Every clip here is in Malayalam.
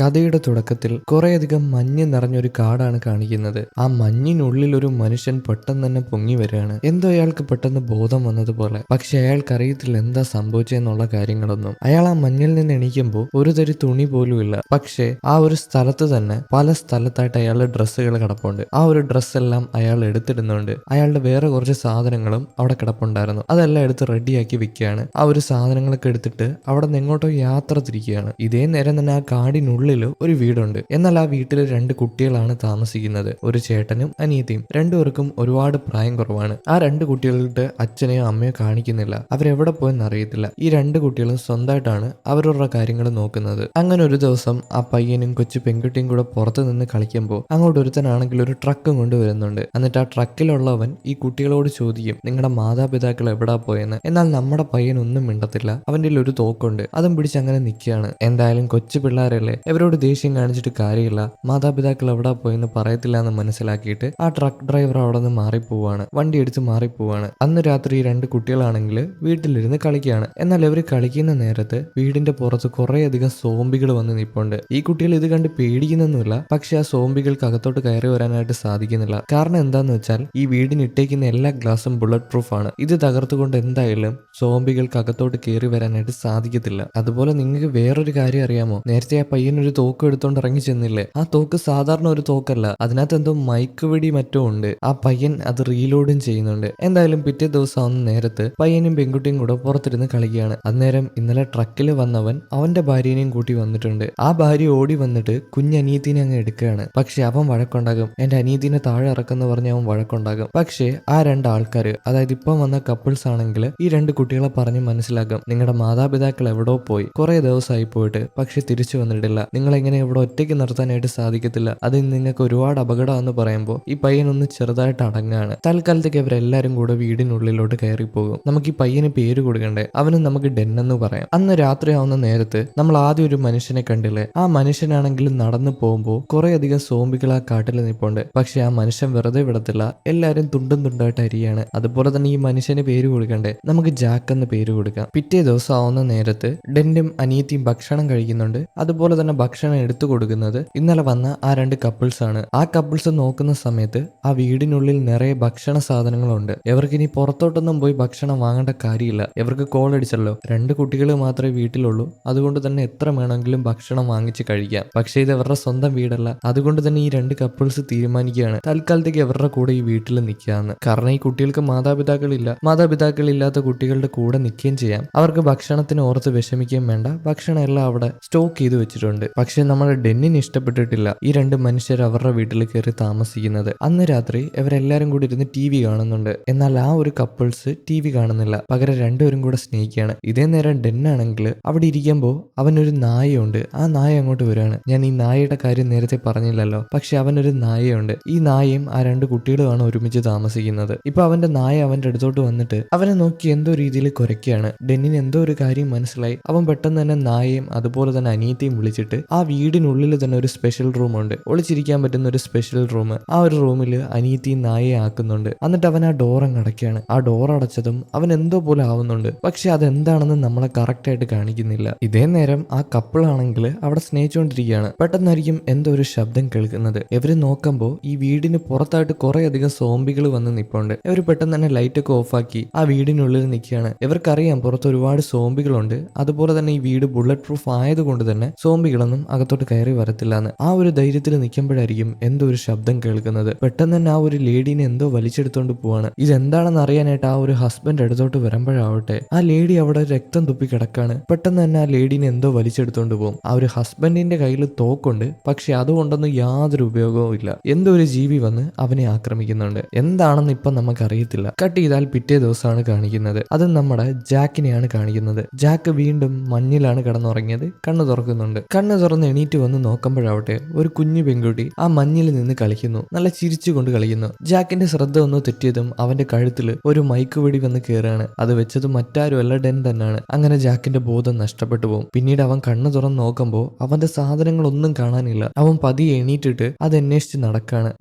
കഥയുടെ തുടക്കത്തിൽ കുറേയധികം മഞ്ഞ് നിറഞ്ഞൊരു കാടാണ് കാണിക്കുന്നത്. ആ മഞ്ഞിനുള്ളിൽ ഒരു മനുഷ്യൻ പെട്ടെന്ന് തന്നെ പൊങ്ങി വരികയാണ്. എന്തോ അയാൾക്ക് പെട്ടെന്ന് ബോധം വന്നതുപോലെ. പക്ഷെ അയാൾക്കറിയത്തില്ല എന്താ സംഭവിച്ചെന്നുള്ള കാര്യങ്ങളൊന്നും. അയാൾ ആ മഞ്ഞിൽ നിന്ന് എണീക്കുമ്പോൾ ഒരു തരി തുണി പോലും ഇല്ല. പക്ഷേ ആ ഒരു സ്ഥലത്ത് തന്നെ പല സ്ഥലത്തായിട്ട് അയാളുടെ ഡ്രസ്സുകൾ കിടപ്പുണ്ട്. ആ ഒരു ഡ്രസ്സെല്ലാം അയാൾ എടുത്തിടുന്നുണ്ട്. അയാളുടെ വേറെ കുറച്ച് സാധനങ്ങളും അവിടെ കിടപ്പുണ്ടായിരുന്നു. അതെല്ലാം എടുത്ത് റെഡിയാക്കി വെക്കുകയാണ്. ആ ഒരു സാധനങ്ങളൊക്കെ എടുത്തിട്ട് അവിടെ നിന്ന് എങ്ങോട്ടോ യാത്ര തിരിക്കുകയാണ്. ഇതേ നേരം തന്നെ ആ കാടിനുള്ളിൽ ഒരു വീടുണ്ട്. എന്നാൽ ആ വീട്ടിൽ 2 കുട്ടികളാണ് താമസിക്കുന്നത്. ഒരു ചേട്ടനും അനിയത്തിയും. രണ്ടുപേർക്കും ഒരുപാട് പ്രായം കുറവാണ്. ആ 2 കുട്ടികളുടെ അച്ഛനെയോ അമ്മയോ കാണിക്കുന്നില്ല. അവരെവിടെ പോയെന്ന് അറിയത്തില്ല. ഈ 2 കുട്ടികളും സ്വന്തമായിട്ടാണ് അവരുടെ കാര്യങ്ങൾ നോക്കുന്നത്. അങ്ങനെ ഒരു ദിവസം ആ പയ്യനും കൊച്ചു പെൺകുട്ടിയും കൂടെ പുറത്ത് നിന്ന് കളിക്കുമ്പോൾ അങ്ങോട്ട് ഒരുത്തനാണെങ്കിൽ ഒരു ട്രക്കും കൊണ്ടുവരുന്നുണ്ട്. എന്നിട്ട് ആ ട്രക്കിലുള്ളവൻ ഈ കുട്ടികളോട് ചോദിക്കും, നിങ്ങളുടെ മാതാപിതാക്കൾ എവിടാ പോയെന്ന്. എന്നാൽ നമ്മുടെ പയ്യൻ ഒന്നും മിണ്ടത്തില്ല. അവന്റെ ഒരു തോക്കുണ്ട്. അതും പിടിച്ച് അങ്ങനെ നിൽക്കുകയാണ്. എന്തായാലും കൊച്ചു പിള്ളേരല്ലേ, ഇവരോട് ദേഷ്യം കാണിച്ചിട്ട് കാര്യമില്ല. മാതാപിതാക്കൾ എവിടാ പോയെന്ന് പറയത്തില്ല എന്ന് മനസ്സിലാക്കിയിട്ട് ആ ട്രക്ക് ഡ്രൈവർ അവിടെ നിന്ന് മാറിപ്പോവാണ്. വണ്ടി എടുത്ത് മാറിപ്പോവാണ്. അന്ന് രാത്രി ഈ 2 കുട്ടികളാണെങ്കിൽ വീട്ടിലിരുന്ന് കളിക്കുകയാണ്. എന്നാൽ ഇവർ കളിക്കുന്ന നേരത്ത് വീടിന്റെ പുറത്ത് കുറേയധികം സോംബികൾ വന്ന് നിൽപ്പുണ്ട്. ഈ കുട്ടികൾ ഇത് കണ്ട് പേടിക്കുന്നൊന്നുമില്ല. പക്ഷെ ആ സോംബികൾക്ക് അകത്തോട്ട് കയറി വരാനായിട്ട് സാധിക്കുന്നില്ല. കാരണം എന്താന്ന് വെച്ചാൽ ഈ വീടിന് ഇട്ടേക്കുന്ന എല്ലാ ഗ്ലാസും ബുള്ളറ്റ് പ്രൂഫ് ആണ്. ഇത് തകർത്തുകൊണ്ട് എന്തായാലും സോംബികൾക്ക് അകത്തോട്ട് കയറി വരാനായിട്ട് സാധിക്കത്തില്ല. അതുപോലെ നിങ്ങൾക്ക് വേറൊരു കാര്യം അറിയാമോ? നേരത്തെ ആ പയ്യൻ ഒരു തോക്ക് എടുത്തോണ്ട് ഇറങ്ങി ചെന്നില്ലേ? ആ തോക്ക് സാധാരണ ഒരു തോക്കല്ല. അതിനകത്ത് എന്തോ മയക്ക് വെടി മറ്റോ ഉണ്ട്. ആ പയ്യൻ അത് റീലോഡും ചെയ്യുന്നുണ്ട്. എന്തായാലും പിറ്റേ ദിവസം ആവുന്ന നേരത്ത് പയ്യനും പെൺകുട്ടിയും കൂടെ പുറത്തിരുന്ന് കളിക്കുകയാണ്. അന്നേരം ഇന്നലെ ട്രക്കിൽ വന്നവൻ അവന്റെ ഭാര്യനെയും കൂട്ടി വന്നിട്ടുണ്ട്. ആ ഭാര്യ ഓടി വന്നിട്ട് കുഞ്ഞനിയത്തിനെ അങ്ങ് എടുക്കുകയാണ്. പക്ഷെ അവൻ വഴക്കുണ്ടാകും. എന്റെ അനിയത്തിനെ താഴെ ഇറക്കെന്ന് പറഞ്ഞ് അവൻ വഴക്കുണ്ടാകും. പക്ഷേ ആ 2 ആൾക്കാര്, അതായത് ഇപ്പം വന്ന കപ്പിൾസ് ആണെങ്കിൽ ഈ 2 കുട്ടികളെ പറഞ്ഞ് മനസ്സിലാക്കും, നിങ്ങളുടെ മാതാപിതാക്കൾ എവിടോ പോയി, കുറെ ദിവസമായി പോയിട്ട്, പക്ഷെ തിരിച്ചു വന്നിട്ടില്ല. നിങ്ങളെങ്ങനെ ഇവിടെ ഒറ്റയ്ക്ക് നിർത്താനായിട്ട് സാധിക്കത്തില്ല. അത് നിങ്ങൾക്ക് ഒരുപാട് അപകടമാണെന്ന് പറയുമ്പോൾ ഈ പയ്യനൊന്ന് ചെറുതായിട്ട് അടങ്ങാണ്. തൽക്കാലത്തേക്ക് അവരെല്ലാരും കൂടെ വീടിനുള്ളിലോട്ട് കയറി പോകും. നമുക്ക് ഈ പയ്യന് പേര് കൊടുക്കണ്ടേ? അവന് നമുക്ക് ഡെൻ എന്ന് പറയാം. അന്ന് രാത്രിയാവുന്ന നേരത്ത് നമ്മൾ ആദ്യം ഒരു മനുഷ്യനെ കണ്ടില്ലേ? ആ മനുഷ്യനാണെങ്കിൽ നടന്നു പോകുമ്പോൾ കുറെ അധികം സോംബികൾ ആ കാട്ടിൽ നിൽപ്പുണ്ട്. പക്ഷെ ആ മനുഷ്യൻ വെറുതെ വിടത്തില്ല. എല്ലാരും തുണ്ടും തുണ്ടായിട്ട് അരിയാണ്. അതുപോലെ തന്നെ ഈ മനുഷ്യന് പേര് കൊടുക്കണ്ടേ? നമുക്ക് ജാക്ക് എന്ന് പേര് കൊടുക്കാം. പിറ്റേ ദിവസം ആവുന്ന നേരത്ത് ഡെന്നും അനിയത്തിയും ഭക്ഷണം കഴിക്കുന്നുണ്ട്. അതുപോലെ തന്നെ ഭക്ഷണം എടുത്തു കൊടുക്കുന്നത് ഇന്നലെ വന്ന ആ 2 കപ്പിൾസ് ആണ്. ആ കപ്പിൾസ് നോക്കുന്ന സമയത്ത് ആ വീടിനുള്ളിൽ നിറയെ ഭക്ഷണ സാധനങ്ങളുണ്ട്. ഇവർക്ക് ഇനി പുറത്തോട്ടൊന്നും പോയി ഭക്ഷണം വാങ്ങേണ്ട കാര്യമില്ല. ഇവർക്ക് കോൾ അടിച്ചല്ലോ. 2 കുട്ടികൾ മാത്രമേ വീട്ടിലുള്ളൂ. അതുകൊണ്ട് തന്നെ എത്ര വേണമെങ്കിലും ഭക്ഷണം വാങ്ങിച്ച് കഴിക്കാം. പക്ഷേ ഇത് ഇവരുടെ സ്വന്തം വീടല്ല. അതുകൊണ്ട് തന്നെ ഈ 2 കപ്പിൾസ് തീരുമാനിക്കുകയാണ് തൽക്കാലത്തേക്ക് ഇവരുടെ കൂടെ ഈ വീട്ടിൽ നിൽക്കാന്ന്. കാരണം ഈ കുട്ടികൾക്ക് മാതാപിതാക്കളില്ല. മാതാപിതാക്കളില്ലാത്ത കുട്ടികളുടെ കൂടെ നിൽക്കുകയും ചെയ്യാം. അവർക്ക് ഭക്ഷണത്തിന് ഓർത്ത് വിഷമിക്കുകയും വേണ്ട. ഭക്ഷണം എല്ലാം അവിടെ സ്റ്റോക്ക് ചെയ്ത് വെച്ചിട്ടുണ്ട്. പക്ഷെ നമ്മുടെ ഡെന്നിന് ഇഷ്ടപ്പെട്ടിട്ടില്ല ഈ 2 മനുഷ്യർ അവരുടെ വീട്ടിൽ കയറി താമസിക്കുന്നത്. അന്ന് രാത്രി ഇവരെല്ലാരും കൂടി ഇരുന്ന് TV കാണുന്നുണ്ട്. എന്നാൽ ആ ഒരു കപ്പിൾസ് TV കാണുന്നില്ല. പകരം രണ്ടുപേരും കൂടെ സ്നേഹിക്കുകയാണ്. ഇതേ നേരം ഡെന്നാണെങ്കിൽ അവിടെ ഇരിക്കുമ്പോൾ അവനൊരു നായയുണ്ട്. ആ നായ അങ്ങോട്ട് വരികയാണ്. ഞാൻ ഈ നായയുടെ കാര്യം നേരത്തെ പറഞ്ഞില്ലല്ലോ. പക്ഷെ അവനൊരു നായയുണ്ട്. ഈ നായയും ആ 2 കുട്ടികളുമാണ് ഒരുമിച്ച് താമസിക്കുന്നത്. ഇപ്പൊ അവന്റെ നായ അവന്റെ അടുത്തോട്ട് വന്നിട്ട് അവനെ നോക്കി എന്തോ രീതിയിൽ കുരയ്ക്കുകയാണ്. ഡെന്നിന് എന്തോ ഒരു കാര്യം മനസ്സിലായി. അവൻ പെട്ടെന്ന് തന്നെ നായയും അതുപോലെ തന്നെ അനിയത്തെയും വിളിച്ചിട്ട് ആ വീടിനുള്ളിൽ തന്നെ ഒരു സ്പെഷ്യൽ റൂം ഉണ്ട്. ഒളിച്ചിരിക്കാൻ പറ്റുന്ന ഒരു സ്പെഷ്യൽ റൂം. ആ ഒരു റൂമിൽ അനിയത്തിയും നായയെ ആക്കുന്നുണ്ട്. എന്നിട്ട് അവൻ ആ ഡോർ അങ്ങ് അടയ്ക്കുകയാണ്. ആ ഡോർ അടച്ചതും അവൻ എന്തോ പോലെ ആവുന്നുണ്ട്. പക്ഷെ അതെന്താണെന്ന് നമ്മളെ കറക്റ്റ് ആയിട്ട് കാണിക്കുന്നില്ല. ഇതേ നേരം ആ കപ്പിൾ ആണെങ്കിൽ അവിടെ സ്നേഹിച്ചുകൊണ്ടിരിക്കുകയാണ്. പെട്ടെന്നായിരിക്കും എന്തോ ഒരു ശബ്ദം കേൾക്കുന്നത്. ഇവര് നോക്കുമ്പോൾ ഈ വീടിന് പുറത്തായിട്ട് കുറെ അധികം സോംബികൾ വന്ന് നിൽപ്പുണ്ട്. ഇവർ പെട്ടെന്ന് തന്നെ ലൈറ്റ് ഒക്കെ ഓഫാക്കി ആ വീടിനുള്ളിൽ നിൽക്കുകയാണ്. ഇവർക്കറിയാം പുറത്ത് ഒരുപാട് സോംബികളുണ്ട്. അതുപോലെ തന്നെ ഈ വീട് ബുള്ളറ്റ് പ്രൂഫ് ആയതുകൊണ്ട് തന്നെ സോംബികളൊന്നും അകത്തോട്ട് കയറി വരത്തില്ല എന്ന്. ആ ഒരു ധൈര്യത്തിൽ നിൽക്കുമ്പോഴായിരിക്കും എന്തോ ഒരു ശബ്ദം കേൾക്കുന്നത്. പെട്ടെന്ന് തന്നെ ആ ഒരു ലേഡീനെ എന്തോ വലിച്ചെടുത്തോണ്ട് പോവാണ്. ഇതെന്താണെന്ന് അറിയാനായിട്ട് ആ ഒരു ഹസ്ബൻഡ് അടുത്തോട്ട് വരുമ്പോഴാവട്ടെ ആ ലേഡി അവിടെ രക്തം തുപ്പി കിടക്കാണ്. പെട്ടെന്ന് തന്നെ ആ ലേഡീനെ എന്തോ വലിച്ചെടുത്തോണ്ട് പോകും. ആ ഒരു ഹസ്ബൻഡിന്റെ കയ്യിൽ തോക്കുണ്ട്. പക്ഷെ അതുകൊണ്ടൊന്നും യാതൊരു ഉപയോഗവും ഇല്ല. എന്തോ ഒരു ജീവി വന്ന് അവനെ ആക്രമിക്കുന്നുണ്ട്. എന്താണെന്ന് ഇപ്പൊ നമുക്ക് അറിയത്തില്ല. കട്ട് ചെയ്താൽ പിറ്റേ ദിവസമാണ് കാണിക്കുന്നത്. അത് നമ്മുടെ ജാക്കിനെയാണ് കാണിക്കുന്നത്. ജാക്ക് വീണ്ടും മഞ്ഞിലാണ് കിടന്നുറങ്ങിയത്. കണ്ണു തുറക്കുന്നുണ്ട്. കണ്ണു തുറന്ന് എണീറ്റ് വന്ന് നോക്കുമ്പോഴാവട്ടെ ഒരു കുഞ്ഞു പെൺകുട്ടി ആ മഞ്ഞിൽ നിന്ന് കളിക്കുന്നു. നല്ല ചിരിച്ചുകൊണ്ട് കളിക്കുന്നു. ജാക്കിന്റെ ശ്രദ്ധ ഒന്ന് തെറ്റിയതും അവന്റെ കഴുത്തിൽ ഒരു മയക്ക് വെടി വന്ന് കയറാണ്. അത് വെച്ചത് മറ്റാരുമല്ല ഡെൻ തന്നെയാണ്. അങ്ങനെ ജാക്കിന്റെ ബോധം നഷ്ടപ്പെട്ടു പോകും. പിന്നീട് അവൻ കണ്ണു തുറന്ന് നോക്കുമ്പോൾ അവന്റെ സാധനങ്ങളൊന്നും കാണാനില്ല. അവൻ പതിയെ എണീറ്റിട്ട് അത് അന്വേഷിച്ച്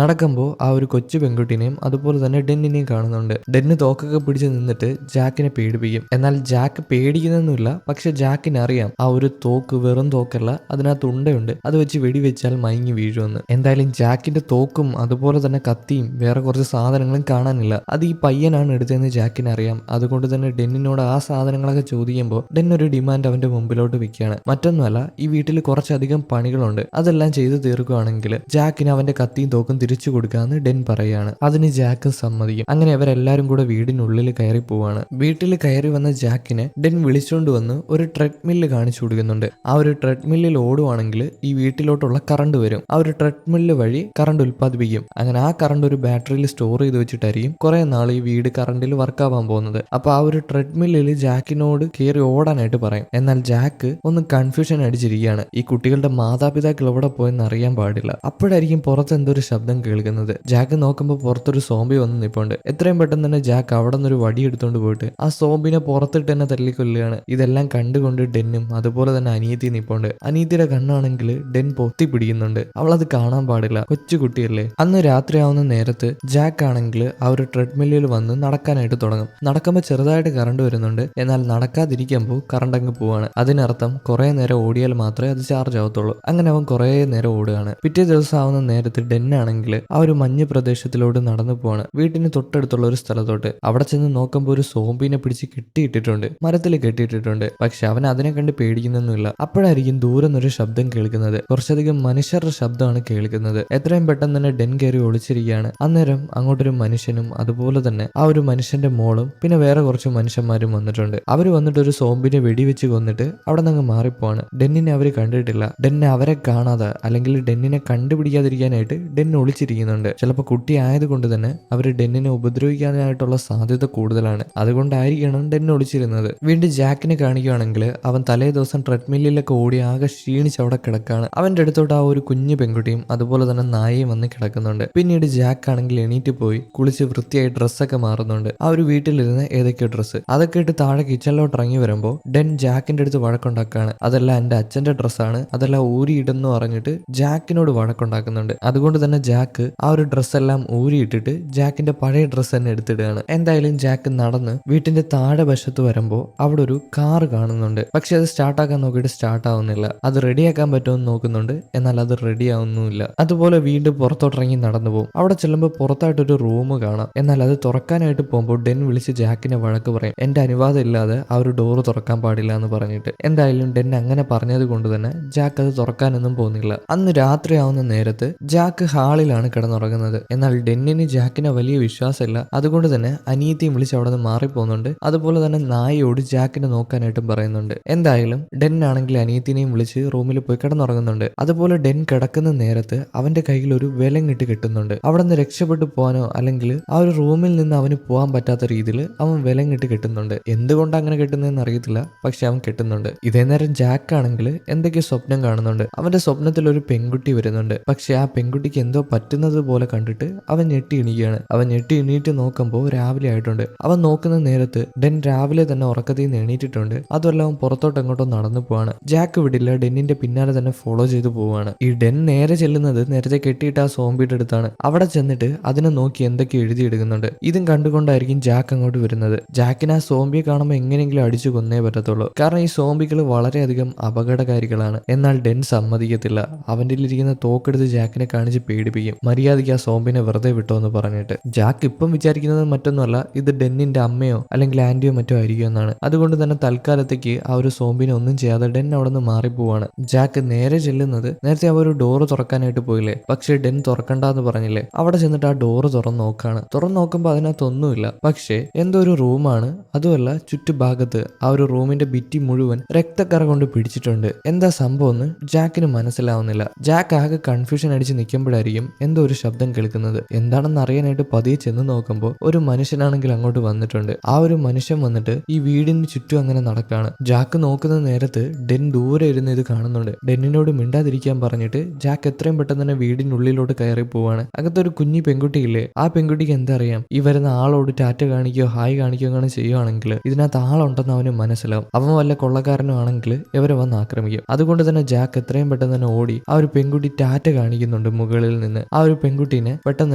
നടക്കുമ്പോൾ ആ ഒരു കൊച്ചു പെൺകുട്ടിനെയും അതുപോലെ തന്നെ ഡെന്നിനെയും കാണുന്നുണ്ട്. ഡെന്ന് തോക്കൊക്കെ പിടിച്ച് നിന്നിട്ട് ജാക്കിനെ പേടിപ്പിക്കും. എന്നാൽ ജാക്ക് പേടിക്കുന്നൊന്നുമില്ല. പക്ഷെ ജാക്കിന് അറിയാം ആ ഒരു തോക്ക് വെറും തോക്കല്ല, അത് അതിനകത്ത് ഉണ്ടയുണ്ട്, അത് വെച്ച് വെടിവെച്ചാൽ മയങ്ങി വീഴുമെന്ന്. എന്തായാലും ജാക്കിന്റെ തോക്കും അതുപോലെ തന്നെ കത്തിയും വേറെ കുറച്ച് സാധനങ്ങളും കാണാനില്ല. അത് ഈ പയ്യനാണ് എടുത്തതെന്ന് ജാക്കിന് അറിയാം. അതുകൊണ്ട് തന്നെ ഡെന്നിനോട് ആ സാധനങ്ങളൊക്കെ ചോദിക്കുമ്പോൾ ഡെൻ ഒരു ഡിമാൻഡ് അവന്റെ മുമ്പിലോട്ട് വെക്കുകയാണ്. മറ്റൊന്നുമല്ല, ഈ വീട്ടിൽ കുറച്ചധികം പണികളുണ്ട്, അതെല്ലാം ചെയ്തു തീർക്കുകയാണെങ്കിൽ ജാക്കിന് അവന്റെ കത്തിയും തോക്കും തിരിച്ചു കൊടുക്കാമെന്ന് ഡെൻ പറയുകയാണ്. അതിന് ജാക്ക് സമ്മതിക്കും. അങ്ങനെ അവരെല്ലാരും കൂടെ വീടിനുള്ളിൽ കയറി പോവാണ്. വീട്ടിൽ കയറി വന്ന ജാക്കിനെ ഡെൻ വിളിച്ചുകൊണ്ട് വന്ന് ഒരു ട്രെഡ്മില്ല് കാണിച്ചു കൊടുക്കുന്നുണ്ട്. ആ ഒരു ട്രെഡ്മില്ലിൽ ഓടുവാണെങ്കിൽ ഈ വീട്ടിലോട്ടുള്ള കറണ്ട് വരും. ആ ഒരു ട്രെഡ്മില്ല് വഴി കറണ്ട് ഉൽപ്പാദിപ്പിക്കും. അങ്ങനെ ആ കറണ്ട് ഒരു ബാറ്ററിയിൽ സ്റ്റോർ ചെയ്ത് വെച്ചിട്ടായിരിക്കും കുറെ നാൾ ഈ വീട് കറണ്ടിൽ വർക്കാവാൻ പോകുന്നത്. അപ്പൊ ആ ഒരു ട്രെഡ്മില്ലിൽ ജാക്കിനോട് കയറി ഓടാനായിട്ട് പറയും. എന്നാൽ ജാക്ക് ഒന്ന് കൺഫ്യൂഷൻ അടിച്ചിരിക്കുകയാണ്. ഈ കുട്ടികളുടെ മാതാപിതാക്കൾ എവിടെ പോയെന്ന് അറിയാൻ പാടില്ല. അപ്പോഴായിരിക്കും പുറത്ത് എന്തൊരു ശബ്ദം കേൾക്കുന്നത്. ജാക്ക് നോക്കുമ്പോൾ പുറത്തൊരു സോംബി വന്ന് നിൽപ്പുണ്ട്. എത്രയും പെട്ടെന്ന് തന്നെ ജാക്ക് അവിടെ നിന്നൊരു വടി എടുത്തുകൊണ്ട് പോയിട്ട് ആ സോംബിനെ പുറത്തിട്ട് തന്നെ തല്ലിക്കൊല്ലുകയാണ്. ഇതെല്ലാം കണ്ടുകൊണ്ട് ഡെന്നും അതുപോലെ തന്നെ അനിയത്തി നിൽപ്പുണ്ട്. അനിയത്തിയുടെ കണ്ണാണെങ്കിൽ ഡെൻ പൊത്തി പിടിക്കുന്നുണ്ട്. അവളത് കാണാൻ പാടില്ല, കൊച്ചു കുട്ടിയല്ലേ. അന്ന് രാത്രിയാവുന്ന നേരത്ത് ജാക്ക് ആണെങ്കിൽ ആ ഒരു ട്രെഡ്മില്ലിൽ വന്ന് നടക്കാനായിട്ട് തുടങ്ങും. നടക്കുമ്പോൾ ചെറുതായിട്ട് കറണ്ട് വരുന്നുണ്ട്. എന്നാൽ നടക്കാതിരിക്കുമ്പോൾ കറണ്ട് അങ്ങ് പോവാണ്. അതിനർത്ഥം കുറെ നേരം ഓടിയാൽ മാത്രമേ അത് ചാർജ് ആവത്തുള്ളൂ. അങ്ങനെ അവൻ കുറെ നേരം ഓടുകയാണ്. പിറ്റേ ദിവസം ആവുന്ന നേരത്ത് ഡെൻ ആണെങ്കിൽ ആ ഒരു മഞ്ഞ് പ്രദേശത്തിലോട്ട് നടന്നു പോവാണ്, വീട്ടിന് തൊട്ടടുത്തുള്ള ഒരു സ്ഥലത്തോട്ട്. അവിടെ ചെന്ന് നോക്കുമ്പോൾ ഒരു സോംബിനെ പിടിച്ച് കെട്ടിയിട്ടിട്ടുണ്ട്, മരത്തിൽ കെട്ടിയിട്ടിട്ടുണ്ട്. പക്ഷെ അവൻ അതിനെ കണ്ട് പേടിക്കുന്നൊന്നുമില്ല. അപ്പോഴായിരിക്കും ദൂരെ നിന്നൊരു ശബ്ദം കേൾക്കുന്നത്. കുറച്ചധികം മനുഷ്യരുടെ ശബ്ദമാണ് കേൾക്കുന്നത്. എത്രയും പെട്ടെന്ന് തന്നെ ഡെൻ കയറി ഒളിച്ചിരിക്കുകയാണ്. അന്നേരം അങ്ങോട്ടൊരു മനുഷ്യനും അതുപോലെ തന്നെ ആ ഒരു മനുഷ്യന്റെ മോളും പിന്നെ വേറെ കുറച്ച് മനുഷ്യന്മാരും വന്നിട്ടുണ്ട്. അവർ വന്നിട്ട് ഒരു സോംബിനെ വെടിവെച്ച് കൊന്നിട്ട് അവിടെ നിന്ന് മാറിപ്പോവാണ്. ഡെന്നിനെ അവർ കണ്ടിട്ടില്ല. ഡെന്നെ അവരെ കാണാതെ അല്ലെങ്കിൽ ഡെന്നിനെ കണ്ടുപിടിക്കാതിരിക്കാനായിട്ട് ഡെൻ ഒളിച്ചിരിക്കുന്നുണ്ട്. ചിലപ്പോൾ കുട്ടി ആയതുകൊണ്ട് തന്നെ അവർ ഡെന്നിനെ ഉപദ്രവിക്കാനായിട്ടുള്ള സാധ്യത കൂടുതലാണ്. അതുകൊണ്ടായിരിക്കണം ഡെൻ ഒളിച്ചിരുന്നത്. വീണ്ടും ജാക്കിനെ കാണിക്കുകയാണെങ്കിൽ അവൻ തലേ ദിവസം ട്രെഡ്മില്ലിലൊക്കെ ഓടി ആകെ ക്ഷീണിച്ച് അവിടെ കിടക്കാണ്. അവന്റെ അടുത്തോട്ട് ആ ഒരു കുഞ്ഞു പെൺകുട്ടിയും അതുപോലെ തന്നെ നായയും വന്ന് കിടക്കുന്നുണ്ട്. പിന്നീട് ജാക്ക് ആണെങ്കിൽ എണീറ്റ് പോയി കുളിച്ച് വൃത്തിയായി ഡ്രസ്സൊക്കെ മാറുന്നുണ്ട്. ആ ഒരു വീട്ടിലിരുന്ന് ഏതൊക്കെയോ ഡ്രസ്സ് അതൊക്കെ ഇട്ട് താഴെ കിച്ചണിലോട്ട് ഇറങ്ങി വരുമ്പോൾ ഡെൻ ജാക്കിന്റെ അടുത്ത് വഴക്കുണ്ടാക്കാണ്. അതെല്ലാം എന്റെ അച്ഛന്റെ ഡ്രസ്സാണ്, അതെല്ലാം ഊരിയിടുന്നു പറഞ്ഞിട്ട് ജാക്കിനോട് വഴക്കുണ്ടാക്കുന്നുണ്ട്. അതുകൊണ്ട് തന്നെ ജാക്ക് ആ ഒരു ഡ്രസ്സെല്ലാം ഊരിയിട്ടിട്ട് ജാക്കിന്റെ പഴയ ഡ്രസ്സ് തന്നെ എടുത്തിടുകയാണ്. എന്തായാലും ജാക്ക് നടന്ന് വീട്ടിന്റെ താഴെ വശത്ത് വരുമ്പോൾ അവിടെ ഒരു കാർ കാണുന്നുണ്ട്. പക്ഷെ അത് സ്റ്റാർട്ടാക്കാൻ നോക്കിയിട്ട് സ്റ്റാർട്ട് ആവുന്നില്ല. അത് റെഡിയാക്കാൻ പറ്റുമെന്ന് നോക്കുന്നുണ്ട്, എന്നാൽ അത് റെഡി ആവുന്നുമില്ല. അതുപോലെ വീണ്ടും പുറത്തോട്ടിറങ്ങി നടന്നു പോകും. അവിടെ ചെല്ലുമ്പോൾ പുറത്തായിട്ടൊരു റൂം കാണാം. എന്നാൽ അത് തുറക്കാനായിട്ട് പോകുമ്പോൾ ഡെൻ വിളിച്ച് ജാക്കിനെ വഴക്ക് പറയും. എന്റെ അനുവാദം ഇല്ലാതെ ആ ഒരു ഡോറ് തുറക്കാൻ പാടില്ല എന്ന് പറഞ്ഞിട്ട്. എന്തായാലും ഡെൻ അങ്ങനെ പറഞ്ഞത് കൊണ്ട് തന്നെ ജാക്ക് അത് തുറക്കാനൊന്നും പോകുന്നില്ല. അന്ന് രാത്രിയാവുന്ന നേരത്ത് ജാക്ക് ഹാളിലാണ് കിടന്നുറങ്ങുന്നത്. എന്നാൽ ഡെന്നിന് ജാക്കിനെ വലിയ വിശ്വാസമില്ല. അതുകൊണ്ട് തന്നെ അനിയത്തിയും വിളിച്ച് അവിടെ നിന്ന് മാറിപ്പോകുന്നുണ്ട്. അതുപോലെ തന്നെ നായയോട് ജാക്കിനെ നോക്കാനായിട്ടും പറയുന്നുണ്ട്. എന്തായാലും ഡെൻ ആണെങ്കിൽ അനിയത്തിനെയും വിളിച്ച് റൂമിൽ പോയി കിടന്നുറങ്ങുന്നുണ്ട്. അതുപോലെ ഡെൻ കിടക്കുന്ന നേരത്ത് അവന്റെ കയ്യിൽ ഒരു വിലങ്ങിട്ട് കെട്ടുന്നുണ്ട്. അവിടെ നിന്ന് രക്ഷപ്പെട്ടു പോകാനോ അല്ലെങ്കിൽ ആ ഒരു റൂമിൽ നിന്ന് അവന് പോകാൻ പറ്റാത്ത രീതിയിൽ അവൻ വിലങ്ങിട്ട് കെട്ടുന്നുണ്ട്. എന്തുകൊണ്ട് അങ്ങനെ കെട്ടുന്നതെന്ന് അറിയത്തില്ല, പക്ഷെ അവൻ കെട്ടുന്നുണ്ട്. ഇതേ നേരം ജാക്ക് ആണെങ്കിൽ എന്തൊക്കെയോ സ്വപ്നം കാണുന്നുണ്ട്. അവന്റെ സ്വപ്നത്തിൽ ഒരു പെൺകുട്ടി വരുന്നുണ്ട്. പക്ഷെ ആ പെൺകുട്ടിക്ക് എന്തോ പറ്റുന്നത് പോലെ കണ്ടിട്ട് അവൻ ഞെട്ടി എണീക്കുകയാണ്. അവൻ ഞെട്ടി എണീറ്റ് നോക്കുമ്പോൾ രാവിലെ ആയിട്ടുണ്ട്. അവൻ നോക്കുന്ന നേരത്ത് ഡെൻ രാവിലെ തന്നെ ഉറക്കത്തിൽ നിന്ന് എണീറ്റിട്ടുണ്ട്. അതുമല്ല അവൻ പുറത്തോട്ട് എങ്ങോട്ടോ നടന്നു പോവാണ്. ജാക്ക് വിടില്ല, ഡെന്നിന്റെ പിന്നാലെ തന്നെ ഫോളോ ചെയ്തു പോവാണ്. ഈ ഡെൻ നേരെ ചെല്ലുന്നത് നേരത്തെ കെട്ടിയിട്ട് ആ സോംബിയുടെ അടുത്താണ്. അവിടെ ചെന്നിട്ട് അതിനെ നോക്കി എന്തൊക്കെ എഴുതിയെടുക്കുന്നുണ്ട്. ഇതും കണ്ടുകൊണ്ടായിരിക്കും ജാക്ക് അങ്ങോട്ട് വരുന്നത്. ജാക്കിന് ആ സോംബിയെ കാണുമ്പോൾ എങ്ങനെയെങ്കിലും അടിച്ചു കൊന്നേ പറ്റത്തുള്ളൂ. കാരണം ഈ സോംബികൾ വളരെയധികം അപകടകാരികളാണ്. എന്നാൽ ഡെൻ സമ്മതിക്കത്തില്ല. അവന്റെ ഇരിക്കുന്ന തോക്കെടുത്ത് ജാക്കിനെ കാണിച്ച് പേടിപ്പിക്കും. മര്യാദയ്ക്ക് ആ സോംബിനെ വെറുതെ വിട്ടോ എന്ന് പറഞ്ഞിട്ട്. ജാക്ക് ഇപ്പം വിചാരിക്കുന്നത് മറ്റൊന്നുമല്ല, ഇത് ഡെന്നിന്റെ അമ്മയോ അല്ലെങ്കിൽ ആന്റിയോ മറ്റോ ആയിരിക്കും എന്നാണ്. അതുകൊണ്ട് തന്നെ തൽക്കാലത്തേക്ക് ആ ഒരു സോംബിനെ ഒന്നും ചെയ്യാതെ ഡെൻ അവിടെ നിന്ന് മാറിപ്പോവാണ്. ജാക്ക് നേരെ ചെല്ലുന്നത് നേരത്തെ ആ ഒരു ഡോറ് തുറക്കാനായിട്ട് പോയില്ലേ, പക്ഷെ ഡെൻ തുറക്കണ്ടെന്ന് പറഞ്ഞില്ലേ, അവിടെ ചെന്നിട്ട് ആ ഡോറ് തുറന്ന് നോക്കാണ്. തുറന്നു നോക്കുമ്പോൾ അതിനകത്തൊന്നുമില്ല. പക്ഷേ എന്തോ ഒരു റൂമാണ്. അതുമല്ല ചുറ്റുഭാഗത്ത് ആ ഒരു റൂമിന്റെ ഭിത്തി മുഴുവൻ രക്തക്കറ കൊണ്ട് പിടിച്ചിട്ടുണ്ട്. എന്താ സംഭവം എന്ന് ജാക്കിന് മനസ്സിലാവുന്നില്ല. ജാക്ക് ആകെ കൺഫ്യൂഷൻ അടിച്ച് നിൽക്കുമ്പോഴായിരിക്കും എന്തോ ഒരു ശബ്ദം കേൾക്കുന്നത്. എന്താണെന്ന് അറിയാനായിട്ട് പതിയെ ചെന്ന് നോക്കുമ്പോൾ ഒരു മനുഷ്യനാണെങ്കിൽ അങ്ങോട്ട് വന്നിട്ടുണ്ട്. ആ ഒരു മനുഷ്യൻ വന്നിട്ട് ഈ വീടിന് ചുറ്റും അങ്ങനെ നടക്കാണ്. ജാക്ക് നോക്കുന്ന നേരത്ത് ഡെൻ ദൂരെ ഇരുന്ന് ഇത് കാണുന്നുണ്ട്. ഡെന്നിനോട് മിണ്ടാതിരിക്കാൻ പറഞ്ഞിട്ട് ജാക്ക് എത്രയും പെട്ടെന്ന് തന്നെ വീടിനുള്ളിലോട്ട് കയറി പോവാണ്. അകത്തൊരു കുഞ്ഞി പെൺകുട്ടിയില്ലേ, ആ പെൺകുട്ടിക്ക് എന്തറിയാം, ഈ വരുന്ന ആളോട് ടാറ്റ കാണിക്കോ ഹായ് കാണിക്കോ അങ്ങനെ ചെയ്യുവാണെങ്കിൽ ഇതിനകത്ത് ആളുണ്ടെന്ന് അവന് മനസ്സിലാവും. അവൻ വല്ല കൊള്ളക്കാരനും ആണെങ്കിൽ ഇവരെ വന്ന് ആക്രമിക്കും. അതുകൊണ്ട് തന്നെ ജാക്ക് എത്രയും പെട്ടെന്ന് തന്നെ ഓടി ആ ഒരു പെൺകുട്ടി ടാറ്റ കാണിക്കുന്നുണ്ട് മുകളിൽ നിന്ന്. ആ ഒരു പെൺകുട്ടീനെ പെട്ടെന്ന്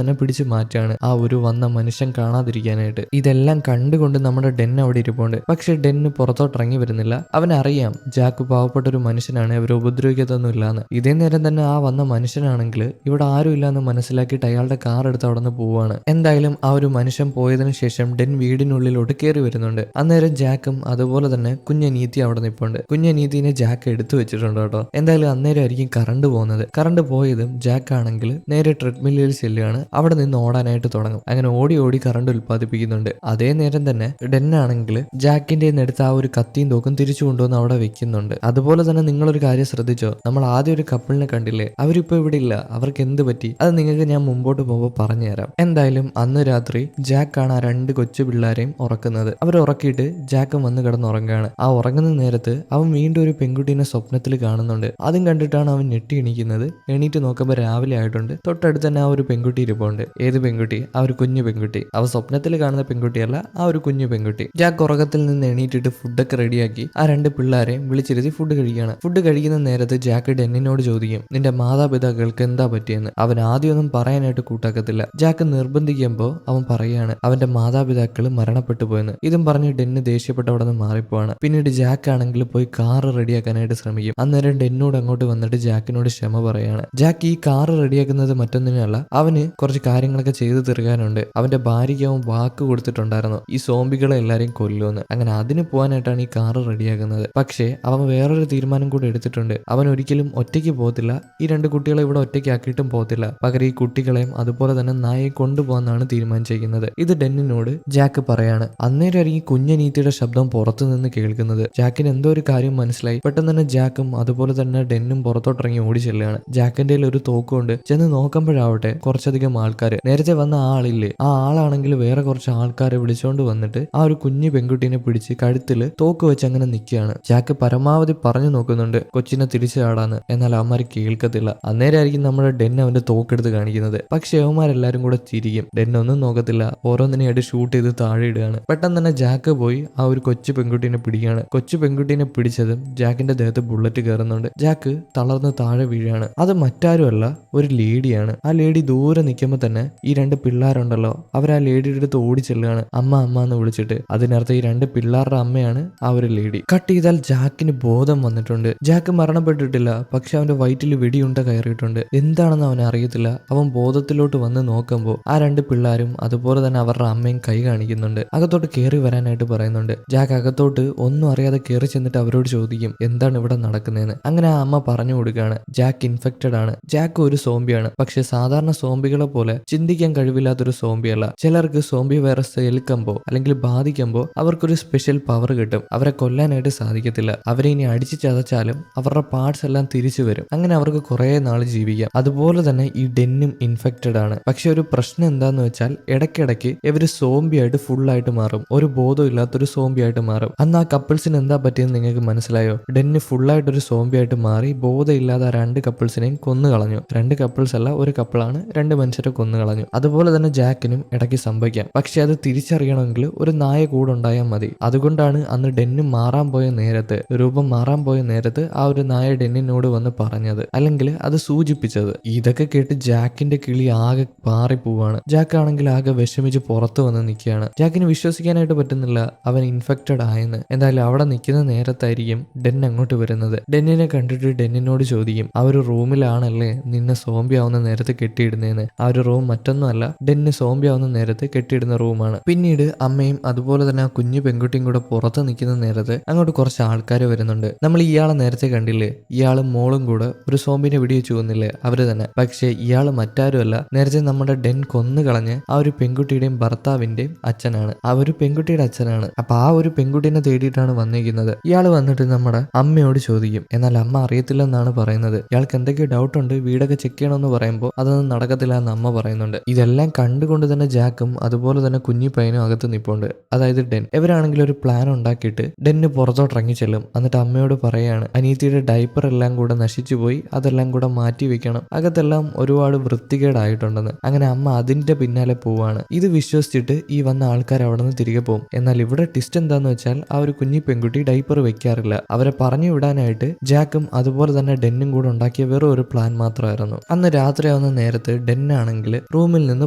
തന്നെ പിടിച്ചു മാറ്റാണ് ആ ഒരു വന്ന മനുഷ്യൻ കാണാതിരിക്കാനായിട്ട്. ഇതെല്ലാം കണ്ടുകൊണ്ട് നമ്മുടെ ഡെൻ അവിടെ ഇരിപ്പുണ്ട്. പക്ഷെ ഡെന്ന് പുറത്തോട്ട് ഇറങ്ങി വരുന്നില്ല. അവനറിയാം ജാക്ക് പാവപ്പെട്ട ഒരു മനുഷ്യനാണ്, ഫ്രണ്ട്ലിയാണ്, ഇവർ ഉപദ്രവിക്കത്തൊന്നും ഇല്ലാന്ന്. ഇതേ നേരം തന്നെ ആ വന്ന മനുഷ്യനാണെങ്കിൽ ഇവിടെ ആരും ഇല്ലാന്ന് മനസ്സിലാക്കിയിട്ട് അയാളുടെ കാർ എടുത്ത് അവിടെ നിന്ന് പോവാണ്. എന്തായാലും ആ ഒരു മനുഷ്യൻ പോയതിനു ശേഷം ഡെൻ വീടിനുള്ളിലോട്ട് കയറി വരുന്നുണ്ട്. അന്നേരം ജാക്കും അതുപോലെ തന്നെ കുഞ്ഞനീത്തി അവിടെ നിൽപ്പുണ്ട്. കുഞ്ഞനീത്തിനെ ജാക്ക് എടുത്തു വെച്ചിട്ടുണ്ട് കേട്ടോ. എന്തായാലും അന്നേരം ആയിരിക്കും കറണ്ട് പോകുന്നത്. കറണ്ട് പോയതും ജാക്ക് ആണെങ്കിൽ നേരെ ട്രെഡ്മില്ലിൽ ചെല്ലുകയാണ്. അവിടെ നിന്ന് ഓടാനായിട്ട് തുടങ്ങും. അങ്ങനെ ഓടി ഓടി കറണ്ട് ഉൽപ്പാദിപ്പിക്കുന്നുണ്ട്. അതേ നേരം തന്നെ ഡെൻ ആണെങ്കിൽ ജാക്കിന്റെ എടുത്ത് ആ ഒരു കത്തിയും തോക്കും തിരിച്ചു കൊണ്ടുവന്ന് അവിടെ വെക്കുന്നുണ്ട്. അതുപോലെ തന്നെ നിങ്ങളൊരു കാര്യം ശ്രദ്ധിച്ചോ, നമ്മൾ ആദ്യം ഒരു കപ്പിളിനെ കണ്ടില്ലേ, അവരിപ്പോ ഇവിടെ ഇല്ല. അവർക്ക് എന്ത് പറ്റി അത് നിങ്ങൾക്ക് ഞാൻ മുമ്പോട്ട് പോകുമ്പോൾ പറഞ്ഞുതരാം. എന്തായാലും അന്ന് രാത്രി ജാക്കാണ് ആ 2 കൊച്ചു പിള്ളേരെയും ഉറക്കുന്നത്. അവർ ഉറക്കിയിട്ട് ജാക്കും വന്ന് കിടന്നുറങ്ങുകയാണ്. ആ ഉറങ്ങുന്ന നേരത്ത് അവൻ വീണ്ടും ഒരു പെൺകുട്ടീനെ സ്വപ്നത്തിൽ കാണുന്നുണ്ട്. അതും കണ്ടിട്ടാണ് അവൻ ഞെട്ടി എണീക്കുന്നത്. എണീറ്റ് നോക്കുമ്പോൾ രാവിലെ ആയിട്ടുണ്ട്. തൊട്ടടുത്ത് തന്നെ ആ ഒരു പെൺകുട്ടി ഇരിപ്പുണ്ട്. ഏത് പെൺകുട്ടി? ആ ഒരു കുഞ്ഞു പെൺകുട്ടി. അവ സ്വപ്നത്തിൽ കാണുന്ന പെൺകുട്ടിയല്ല, ആ ഒരു കുഞ്ഞു പെൺകുട്ടി. ജാക്ക് ഉറക്കത്തിൽ നിന്ന് എണീറ്റിട്ട് ഫുഡൊക്കെ റെഡിയാക്കി ആ 2 പിള്ളേരെയും വിളിച്ചിരുത്തി ഫുഡ് കഴിക്കുകയാണ്. ഫുഡ് കഴിക്കുന്ന നേരത്ത് ജാക്ക് ഡെന്നിനോട് ചോദിക്കും, നിന്റെ മാതാപിതാക്കൾക്ക് എന്താ പറ്റിയെന്ന്. അവൻ ആദ്യമൊന്നും പറയാനായിട്ട് കൂട്ടാക്കത്തില്ല. ജാക്ക് നിർബന്ധിക്കുമ്പോൾ അവൻ പറയാണ് അവന്റെ മാതാപിതാക്കൾ മരണപ്പെട്ടു പോയെന്ന്. ഇതും പറഞ്ഞ് ഡെന്ന് ദേഷ്യപ്പെട്ട് അവിടെ നിന്ന് മാറിപ്പോവാണ്. പിന്നീട് ജാക്ക് ആണെങ്കിൽ പോയി കാറ് റെഡിയാക്കാനായിട്ട് ശ്രമിക്കും. അന്നേരം ഡെന്നോട് അങ്ങോട്ട് വന്നിട്ട് ജാക്കിനോട് ക്ഷമ പറയാണ്. ജാക്ക് ഈ കാറ് റെഡിയാക്കുന്നത് മറ്റൊന്നിനല്ല, അവന് കുറച്ച് കാര്യങ്ങളൊക്കെ ചെയ്തു തീർക്കാനുണ്ട്. അവന്റെ ഭാര്യയ്ക്ക് അവൻ വാക്ക് കൊടുത്തിട്ടുണ്ടായിരുന്നു, ഈ സോംബികളെ എല്ലാരെയും കൊല്ലുമെന്ന്. അങ്ങനെ അതിന് പോകാനായിട്ടാണ് ഈ കാറ് റെഡിയാക്കുന്നത്. പക്ഷേ അവൻ വേറൊരു തീരുമാനം കൂടി എടുത്തിട്ടുണ്ട്. അവൻ ഒരിക്കലും ഒറ്റയ്ക്ക് പോകത്തില്ല. ഈ 2 കുട്ടികളെ ഇവിടെ ഒറ്റയ്ക്ക് ആക്കിയിട്ടും പോകത്തില്ല. പകരം ഈ കുട്ടികളെയും അതുപോലെ തന്നെ നായയെ കൊണ്ടുപോകാനാണ് തീരുമാനിച്ചിരിക്കുന്നത്. ഇത് ഡെന്നിനോട് ജാക്ക് പറയാണ്. അന്നേരം ഈ കുഞ്ഞനീത്തിയുടെ ശബ്ദം പുറത്തു നിന്ന് കേൾക്കുന്നത്. ജാക്കിന് എന്തോ ഒരു കാര്യം മനസ്സിലായി. പെട്ടെന്ന് തന്നെ ജാക്കും അതുപോലെ തന്നെ ഡെന്നും പുറത്തോട്ടിറങ്ങി ഓടി ചെല്ലുകയാണ്. ജാക്കിന്റെ ഒരു തോക്കുണ്ട്. ചെന്ന് നോക്കുമ്പോഴാവട്ടെ കുറച്ചധികം ആൾക്കാർ. നേരത്തെ വന്ന ആളില്ലേ, ആ ആളാണെങ്കിൽ വേറെ കുറച്ച് ആൾക്കാരെ വിളിച്ചോണ്ട് വന്നിട്ട് ആ ഒരു കുഞ്ഞു പെൺകുട്ടീനെ പിടിച്ച് കഴുത്തിൽ തോക്ക് വെച്ച് അങ്ങനെ നിൽക്കുകയാണ്. ജാക്ക് പരമാവധി പറഞ്ഞു നോക്കുന്നുണ്ട് കൊച്ചിനെ തിരിച്ചു ചാടാന്ന്. എന്നാൽ അവന്മാർ കേൾക്കത്തില്ല. അന്നേരമായിരിക്കും നമ്മുടെ ഡെൻ അവന്റെ തോക്കെടുത്ത് കാണിക്കുന്നത്. പക്ഷെ അവന്മാരെല്ലാരും കൂടെ ചിരിക്കും. ഡെൻ ഒന്നും നോക്കത്തില്ല, ഓരോന്നിനെയായിട്ട് ഷൂട്ട് ചെയ്ത് താഴെ ഇടുകയാണ്. പെട്ടെന്ന് തന്നെ ജാക്ക് പോയി ആ ഒരു കൊച്ചു പെൺകുട്ടീനെ പിടിക്കുകയാണ്. കൊച്ചു പെൺകുട്ടീനെ പിടിച്ചതും ജാക്കിന്റെ ദേഹത്ത് ബുള്ളറ്റ് കയറുന്നുണ്ട്. ജാക്ക് തളർന്ന് താഴെ വീഴാണ്. അത് മറ്റാരുമല്ല, ഒരു ലേഡിയാണ്. ആ ലേഡി ദൂരെ നിൽക്കുമ്പോൾ തന്നെ ഈ 2 പിള്ളേരുണ്ടല്ലോ, അവർ ആ ലേഡിയുടെ അടുത്ത് ഓടി ചെല്ലുകയാണ്, അമ്മ അമ്മ എന്ന് വിളിച്ചിട്ട്. അതിനർത്ഥം ഈ 2 പിള്ളേരുടെ അമ്മയാണ് ആ ഒരു ലേഡി. കട്ട് ചെയ്താൽ ജാക്കിന് ബോധം വന്നിട്ടുണ്ട്. ജാക്ക് മരണപ്പെട്ടിട്ടില്ല, പക്ഷെ അവന്റെ വയറ്റിൽ വെടിയുണ്ട കയറിയിട്ടുണ്ട്. എന്താണെന്ന് അവൻ അറിയത്തില്ല. അവൻ ബോധത്തിലോട്ട് വന്ന് നോക്കുമ്പോൾ ആ 2 പിള്ളേരും അതുപോലെ തന്നെ അവരുടെ അമ്മയും കൈ കാണിക്കുന്നുണ്ട്. അകത്തോട്ട് കയറി വരാനായിട്ട് പറയുന്നുണ്ട്. ജാക്ക് അകത്തോട്ട് ഒന്നും അറിയാതെ കയറി ചെന്നിട്ട് അവരോട് ചോദിക്കും എന്താണ് ഇവിടെ നടക്കുന്നതെന്ന്. അങ്ങനെ ആ അമ്മ പറഞ്ഞു കൊടുക്കുകയാണ് ജാക്ക് ഇൻഫെക്റ്റഡ് ആണ്. ജാക്ക് ഒരു സോംബിയാണ്. പക്ഷെ സാധാരണ സോംബികളെ പോലെ ചിന്തിക്കാൻ കഴിവില്ലാത്തൊരു സോംബിയല്ല. ചിലർക്ക് സോംബി വൈറസ് ഏൽക്കുമ്പോൾ അല്ലെങ്കിൽ ബാധിക്കുമ്പോൾ അവർക്കൊരു സ്പെഷ്യൽ പവർ കിട്ടും. അവരെ കൊല്ലാനായിട്ട് സാധിക്കത്തില്ല. അവരെ ഇനി അടിച്ചു ചതച്ചാലും അവരുടെ പാർട്സ് എല്ലാം തിരിച്ചു വരും. അങ്ങനെ അവർക്ക് കുറെ നാൾ ജീവിക്കാം. അതുപോലെ തന്നെ ഈ ഡെന്നും ഇൻഫെക്റ്റഡ് ആണ്. പക്ഷെ ഒരു പ്രശ്നം എന്താന്ന് വെച്ചാൽ ഇടയ്ക്കിടയ്ക്ക് ഇവര് സോംബിയായിട്ട് ഫുള്ളായിട്ട് മാറും. ഒരു ബോധം ഇല്ലാത്തൊരു സോംബിയായിട്ട് മാറും. അന്ന് ആ കപ്പിൾസിന് എന്താ പറ്റിയെന്ന് നിങ്ങൾക്ക് മനസ്സിലായോ? ഡെന്ന് ഫുള്ളായിട്ടൊരു സോംബിയായിട്ട് മാറി ബോധമില്ലാതെ ആ 2 കപ്പിൾസിനെയും കൊന്നു കളഞ്ഞു. 2 കപ്പിൾസ് അല്ല, ഒരു കപ്പിളാണ്. 2 മനുഷ്യരെ കൊന്നു കളഞ്ഞു. അതുപോലെ തന്നെ ജാക്കിനും ഇടയ്ക്ക് സംഭവിക്കാം. പക്ഷെ അത് തിരിച്ചറിയണമെങ്കിൽ ഒരു നായ കൂടെ ഉണ്ടായാൽ മതി. അതുകൊണ്ടാണ് അന്ന് ഡെന്ന് മാറാൻ പോയ നേരത്ത്, രൂപം മാറാൻ പോയ നേരത്ത് ആ ഒരു നായ ഡെന്നിനോട് വന്ന് പറഞ്ഞത്, അല്ലെങ്കിൽ അത് സൂചിപ്പിച്ചത്. ഇതൊക്കെ കേട്ട് ജാക്കിന്റെ കിളി ആകെ പാറിപ്പോവാണ്. ജാക്ക് ആണെങ്കിൽ ആകെ വിഷമിച്ച് പുറത്തു വന്ന് നിൽക്കുകയാണ്. ജാക്കിന് വിശ്വസിക്കാനായിട്ട് പറ്റുന്നില്ല അവൻ ഇൻഫെക്റ്റഡ് ആയെന്ന്. എന്തായാലും അവിടെ നിൽക്കുന്ന നേരത്തായിരിക്കും ഡെൻ അങ്ങോട്ട് വരുന്നത്. ഡെന്നിനെ കണ്ടിട്ട് ഡെന്നിനോട് ചോദിക്കും ആ ഒരു റൂമിലാണല്ലേ നിന്നെ സോംബി ആവുന്ന നേരത്ത് കെട്ടിയിടുന്നതെന്ന്. ആ ഒരു റൂം മറ്റൊന്നുമല്ല, ഡെന്ന് സോംബി ആവുന്ന നേരത്ത് കെട്ടിയിടുന്ന റൂമാണ്. പിന്നീട് അമ്മയും അതുപോലെ തന്നെ ആ കുഞ്ഞു പെൺകുട്ടിയും കൂടെ പുറത്ത് നിൽക്കുന്ന നേരത്ത് അങ്ങോട്ട് കുറച്ച് ആൾക്കാർ വരുന്നുണ്ട്. നമ്മൾ ഇയാളെ നേരത്തെ കണ്ടില്ലേ, ഇയാളും മോളും കൂടെ ഒരു സോംബിനെ വെടിവെച്ച് കൊന്നില്ലേ, അവര് തന്നെ. പക്ഷെ ഇയാള് മറ്റാരുമല്ല, നേരത്തെ നമ്മുടെ ഡെൻ കൊന്നു കളഞ്ഞ് ആ ഒരു പെൺകുട്ടിയുടെയും ഭർത്താവിന്റെയും അച്ഛനാണ്. ആ ഒരു പെൺകുട്ടിയുടെ അച്ഛനാണ്. അപ്പൊ ആ ഒരു പെൺകുട്ടീനെ തേടിയിട്ടാണ് വന്നിരിക്കുന്നത്. ഇയാള് വന്നിട്ട് നമ്മുടെ അമ്മയോട് ചോദിക്കും. എന്നാൽ അമ്മ അറിയത്തില്ലെന്നാണ് പറയുന്നത്. ഇയാൾക്ക് എന്തൊക്കെയോ ഡൗട്ട് ഉണ്ട്, വീടൊക്കെ ചെക്ക് ചെയ്യണമെന്ന് പറയുമ്പോൾ അതൊന്നും നടക്കത്തില്ല എന്ന് അമ്മ പറയുന്നുണ്ട്. ഇതെല്ലാം കണ്ടുകൊണ്ട് തന്നെ ജാക്കും അതുപോലെ തന്നെ കുഞ്ഞി പയ്യനും അകത്ത് നിൽപ്പുണ്ട്, അതായത് ഡെൻ. ഇവരാണെങ്കിൽ ഒരു പ്ലാൻ ഉണ്ടാക്കിയിട്ട് ഡെന്ന് പുറത്തോട്ട് ഇറങ്ങി ചെല്ലും. എന്നിട്ട് അമ്മയോട് പറയാണ് അനീത്തിയുടെ ഡൈപ്പർ എല്ലാം കൂടെ നശിച്ചു പോയി, അതെല്ലാം കൂടെ മാറ്റി വെക്കണം, അകത്തെല്ലാം ഒരുപാട് വൃത്തികേടായിട്ടുണ്ടെന്ന്. അങ്ങനെ അമ്മ അതിന്റെ പിന്നാലെ പോവാണ്. ഇത് വിശ്വസിച്ചിട്ട് ഈ വന്ന ആൾക്കാർ അവിടെ നിന്ന് തിരികെ പോകും. എന്നാൽ ഇവിടെ ട്വിസ്റ്റ് എന്താന്ന് വെച്ചാൽ ആ ഒരു കുഞ്ഞി പെൺകുട്ടി ഡൈപ്പർ വെക്കാറില്ല. അവരെ പറഞ്ഞു വിടാനായിട്ട് ജാക്കും അതുപോലെ തന്നെ ഡെന്നും കൂടെ ഉണ്ടാക്കിയ വെറും ഒരു പ്ലാൻ മാത്രമായിരുന്നു. അന്ന് രാത്രിയാവുന്ന നേരത്ത് ഡെൻ ആണെങ്കിൽ റൂമിൽ നിന്ന്